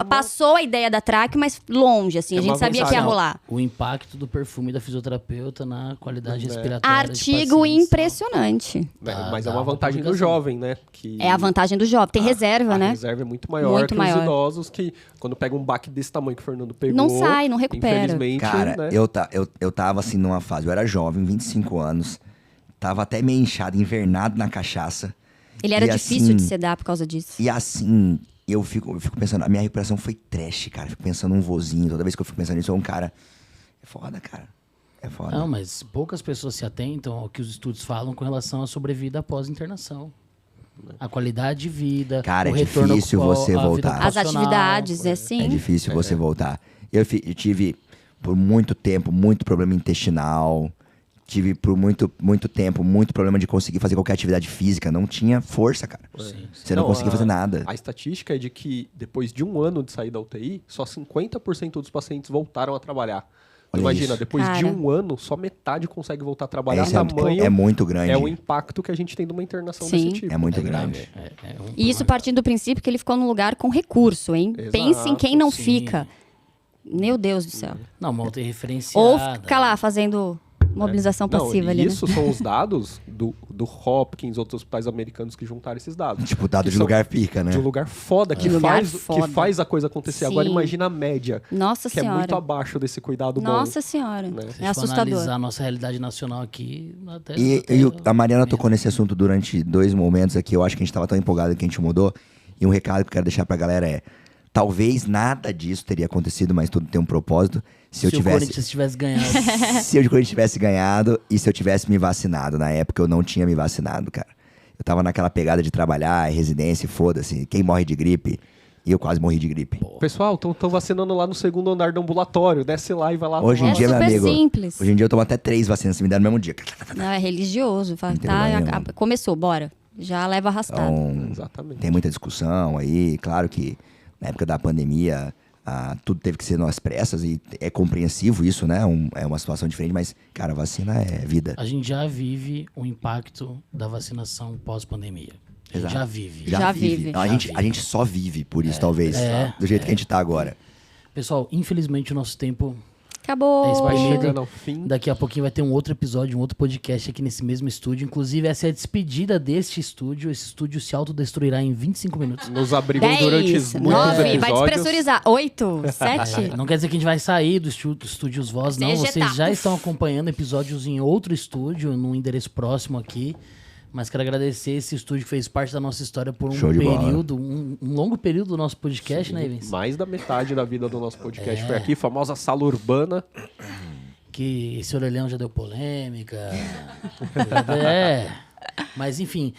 passou a ideia da tráqueo, mas longe, assim. É A gente uma sabia que ia vantagem. rolar. O impacto do perfume da fisioterapeuta na qualidade respiratória de Artigo pacientes. impressionante. Mas é dá uma uma vantagem do publicação. jovem, né? Que É a vantagem do jovem. Tem reserva, a né? reserva é muito maior Muito que maior. os idosos que, quando pega um baque desse tamanho que o Fernando pegou... Não sai, não recupera. Infelizmente, Cara, né? eu tava assim numa fase, eu era jovem, 25 anos, tava até meio inchado, invernado na cachaça. Ele era E difícil assim- de sedar por causa disso. E assim, eu fico pensando, a minha recuperação foi trash, cara. Eu fico pensando num vozinho, toda vez que eu fico pensando nisso, eu sou um cara. É foda, cara. É foda. Não, mas poucas pessoas se atentam ao que os estudos falam com relação à sobrevida após internação. A qualidade de vida, Cara, o é retorno difícil à você vida voltar. As ocupacional. atividades, é É sim. difícil você voltar. Eu tive, por muito tempo, muito problema intestinal. Tive, por muito tempo, muito problema de conseguir fazer qualquer atividade física. Não tinha força, cara. Você não conseguia fazer nada. A estatística é de que, depois de um ano de sair da UTI, só 50% dos pacientes voltaram a trabalhar. Olha Imagina, isso. depois de Cara. um ano, só metade consegue voltar a trabalhar. Esse é muito grande. é o impacto que a gente tem de uma internação Sim. desse tipo. É muito grande. E isso partindo do princípio que ele ficou num lugar com recurso, hein? Exato, Pense em quem não sim. fica. Meu Deus do céu. Não, uma outra referenciada. Ou fica lá fazendo mobilização passiva Não, ali, né? isso são os dados do Hopkins, outros hospitais americanos que juntaram esses dados. Tipo, dado Que de são lugar pica, né? De um lugar foda, que, De lugar faz, foda. que faz a coisa acontecer. Sim. Agora imagina a média, Nossa que é Senhora. muito abaixo desse cuidado Nossa Senhora. né? Se a É gente for assustador. analisar a nossa realidade nacional aqui, até... E a Mariana tocou nesse assunto durante 2 momentos aqui. Eu acho que a gente tava tão empolgado que a gente mudou. E um recado que eu quero deixar pra galera é: talvez nada disso teria acontecido, mas tudo tem um propósito. Se eu o tivesse. Corinthians tivesse ganhado. Se o Corinthians tivesse ganhado e se eu tivesse me vacinado. Na época eu não tinha me vacinado, cara. Eu tava naquela pegada de trabalhar, residência, foda-se. Quem morre de gripe? E eu quase morri de gripe. Pessoal, estão vacinando lá no segundo andar do ambulatório. Desce lá e vai lá. Hoje em É dia, meu super amigo. simples. Hoje em dia eu tomo até 3 vacinas, se me der no mesmo dia. Não, é religioso. Fala, Não tem tá, problema nenhum. começou, bora. Já leva arrastado. Então, Exatamente. tem muita discussão aí. Claro que na época da pandemia, tudo teve que ser nas pressas e é compreensivo isso, né? É uma situação diferente, mas, cara, vacina é vida. A gente já vive o impacto da vacinação pós-pandemia. A gente Exato. já vive. Já vive. Não, a gente só vive por isso, talvez. Do jeito que a gente tá agora. Pessoal, infelizmente o nosso tempo Acabou. é Vai espremido. chegando ao fim. Daqui a pouquinho vai ter um outro episódio, um outro podcast aqui nesse mesmo estúdio. Inclusive, essa é a despedida deste estúdio. Esse estúdio se autodestruirá em 25 minutos. Nos abrigam durante 10, muitos 9, episódios. vai despressurizar. 8, 7. Não quer dizer que a gente vai sair do Estúdios Voz, não. Vegetar. Vocês já estão acompanhando episódios em outro estúdio, num endereço próximo aqui. Mas quero agradecer esse estúdio que fez parte da nossa história por um Show de bola. período, um longo período do nosso podcast, né, Ivens? Mais da metade da vida do nosso podcast foi aqui. Famosa sala urbana. Que esse orelhão já deu polêmica. Mas enfim,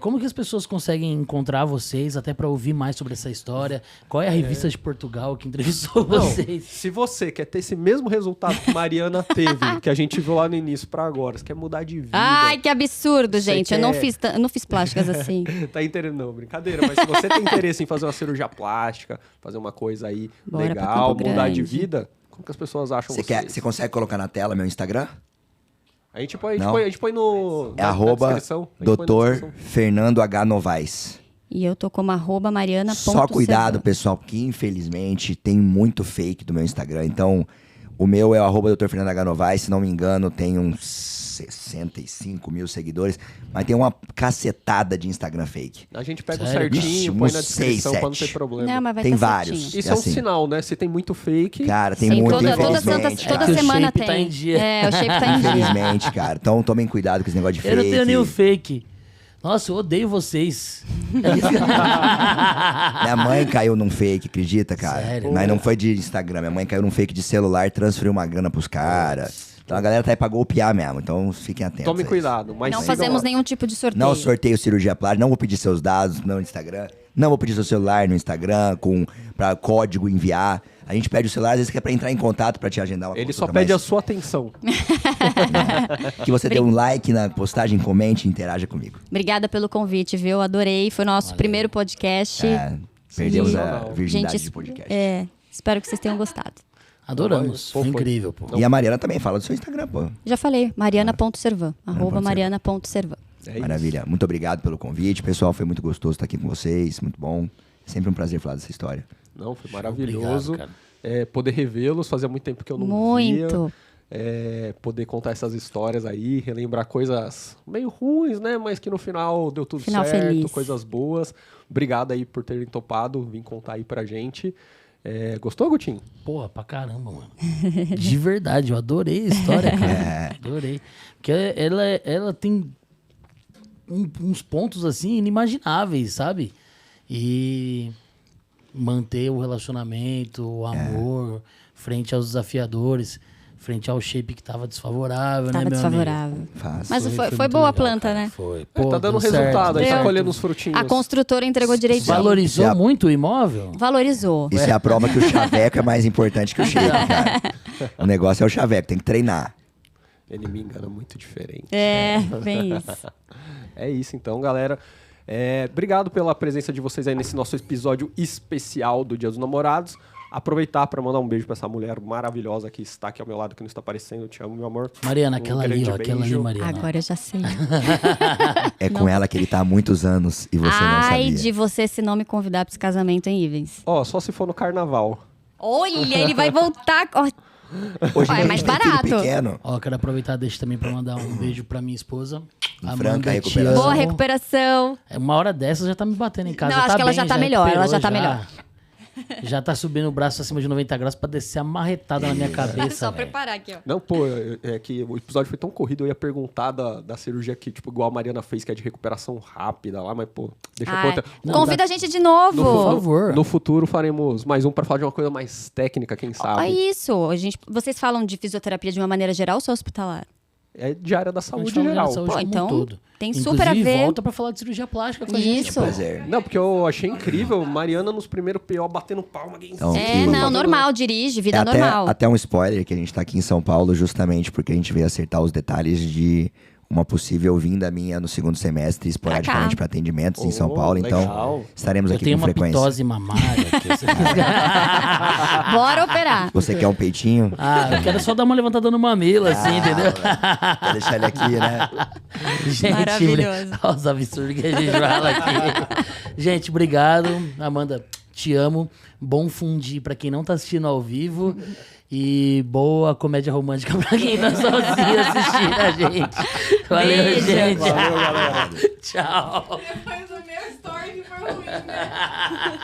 como que as pessoas conseguem encontrar vocês até para ouvir mais sobre essa história? Qual é a revista de Portugal que entrevistou vocês? Se você quer ter esse mesmo resultado que Mariana teve, que a gente viu lá no início pra agora, você quer mudar de vida. Ai, que absurdo, Você gente. Eu não quer- fiz plásticas assim. Tá entendendo? Não, brincadeira. Mas se você tem interesse em fazer uma cirurgia plástica, fazer uma coisa aí Bora pra legal, Campo mudar de Grande. vida, Como que as pessoas acham Você consegue colocar na tela meu Instagram? A gente põe, Não. a gente põe no É na arroba descrição. A gente põe na Dr. descrição. Fernando H. Novaes. E eu tô como @mariana. Só cuidado, pessoal, porque infelizmente tem muito fake do meu Instagram. Então, o meu é o @Dr. Fernando H. Novaes, se não me engano, tem uns 65 mil seguidores, mas tem uma cacetada de Instagram fake. A gente pega o Sério? certinho, Ixi, põe na uns descrição 6, pra não ter 7. problema. Não, mas vai Tem tá vários. certinho. Isso é um assim. sinal, né? Se tem muito fake, Cara, tem Sim, muito, toda infelizmente. toda que o semana shape tem. tá em dia. É, o shape tá em dia. Infelizmente, cara. Então tomem cuidado com esse negócio de fake. Eu não tenho nenhum fake. Nossa, eu odeio vocês. Minha mãe caiu num fake, acredita, cara? Sério? Mas não foi de Instagram. Minha mãe caiu num fake de celular, transferiu uma grana pros caras. Então a galera tá aí pra golpear mesmo. Então fiquem atentos. tome a isso. cuidado. Mas Não sigam fazemos lá. nenhum tipo de sorteio. Não sorteio cirurgia plástica, não vou pedir seus dados no Instagram, não vou pedir seu celular no Instagram pra código enviar. A gente pede o celular, às vezes que é pra entrar em contato, pra te agendar uma Ele só consulta, pede a mas sua atenção. que você dê um like na postagem, comente e interaja comigo. Obrigada pelo convite, viu? Adorei. Foi nosso primeiro podcast. É, perdemos a Sensacional. virgindade Gente, de podcast. espero que vocês tenham gostado. Adoramos. Pô, Foi foi. incrível, pô. E a Mariana também fala do seu Instagram, pô. Já falei, mariana.servan. Mariana.servan. @mariana.servan. É isso. Maravilha. Muito obrigado pelo convite, pessoal. Foi muito gostoso estar aqui com vocês. Muito bom. Sempre um prazer falar dessa história. Não, foi maravilhoso. Obrigado, cara. Poder revê-los, fazia muito tempo que eu não Muito. via. Poder contar essas histórias aí, relembrar coisas meio ruins, né? Mas que no final deu tudo Final certo, feliz. coisas boas. Obrigado aí por terem topado, vir contar aí pra gente. Gostou, Gutinho? Porra, pra caramba, mano. De verdade, eu adorei a história, cara. Adorei. Porque ela tem uns pontos, assim, inimagináveis, sabe? E manter o relacionamento, o amor, frente aos desafiadores, frente ao shape que tava desfavorável, Tava né, meu amigo? desfavorável. Fácil. Mas foi muito boa a legal, planta, cara. né? Foi. Tá dando deu resultado, aí tá Deu. colhendo os frutinhos. A construtora entregou direitinho. Valorizou Isso é a- muito o imóvel? Valorizou. Isso é a prova que o chaveco é mais importante que o shape, cara. O negócio é o chaveco, tem que treinar. Ele me engana muito diferente. É, bem isso. É isso então, galera. Obrigado pela presença de vocês aí nesse nosso episódio especial do Dia dos Namorados. Aproveitar para mandar um beijo para essa mulher maravilhosa que está aqui ao meu lado, que não está aparecendo. Eu te amo, meu amor. Mariana, Um aquela ali, grande ó. Aquela ali, beijo. Mariana. Agora eu já sei. É com ela que ele tá há muitos anos e você não Ai sabia. de você se não me convidar para esse casamento, hein, Ivens? Ó, só se for no carnaval. Olha, ele vai voltar. Ó, Hoje Ó, é a gente mais tem filho barato. pequeno. Ó, quero aproveitar deixa também pra mandar um beijo pra minha esposa. franca te recuperação. boa amo. recuperação. Uma hora dessa já tá me batendo em casa. Não, acho que ela já tá melhor, ela já tá recuperou, melhor. Já tá subindo o braço acima de 90 graus pra descer a marretada na minha cabeça, Só velho. preparar aqui, ó. Não, pô, é que o episódio foi tão corrido, eu ia perguntar da cirurgia que, tipo, igual a Mariana fez, que é de recuperação rápida lá, mas, pô, deixa Ai, pra outra. convida a gente de novo. Por favor. No futuro faremos mais um para falar de uma coisa mais técnica, quem É sabe. isso. Vocês falam de fisioterapia de uma maneira geral ou só hospitalar? É de área da A gente saúde fala geral. da saúde Pô, como então, um todo. tem Inclusive, super a ver. volta pra falar de cirurgia plástica com a gente. Isso. Prazer. Não, porque eu achei incrível, Mariana nos primeiros PO batendo palma. Então, É, não, normal, dirige, vida normal. Até um spoiler que a gente tá aqui em São Paulo justamente porque a gente veio acertar os detalhes de uma possível vinda minha no segundo semestre, esporadicamente para atendimentos em São Oh, Paulo. legal. Então, estaremos Eu aqui tenho com uma frequência. pitose mamária. Bora operar. Você quer um peitinho? Eu quero só dar uma levantada no mamilo, assim, entendeu? Vou deixar ele aqui, né? Gente, Maravilhoso. olha os absurdos que a gente fala aqui. Gente, obrigado. Amanda, te amo. Bom fundir pra quem não tá assistindo ao vivo. E boa comédia romântica pra quem tá sozinho assistindo a gente. Valeu, Beijo. gente. Valeu, galera. Tchau. Depois do meu story que foi ruim, né?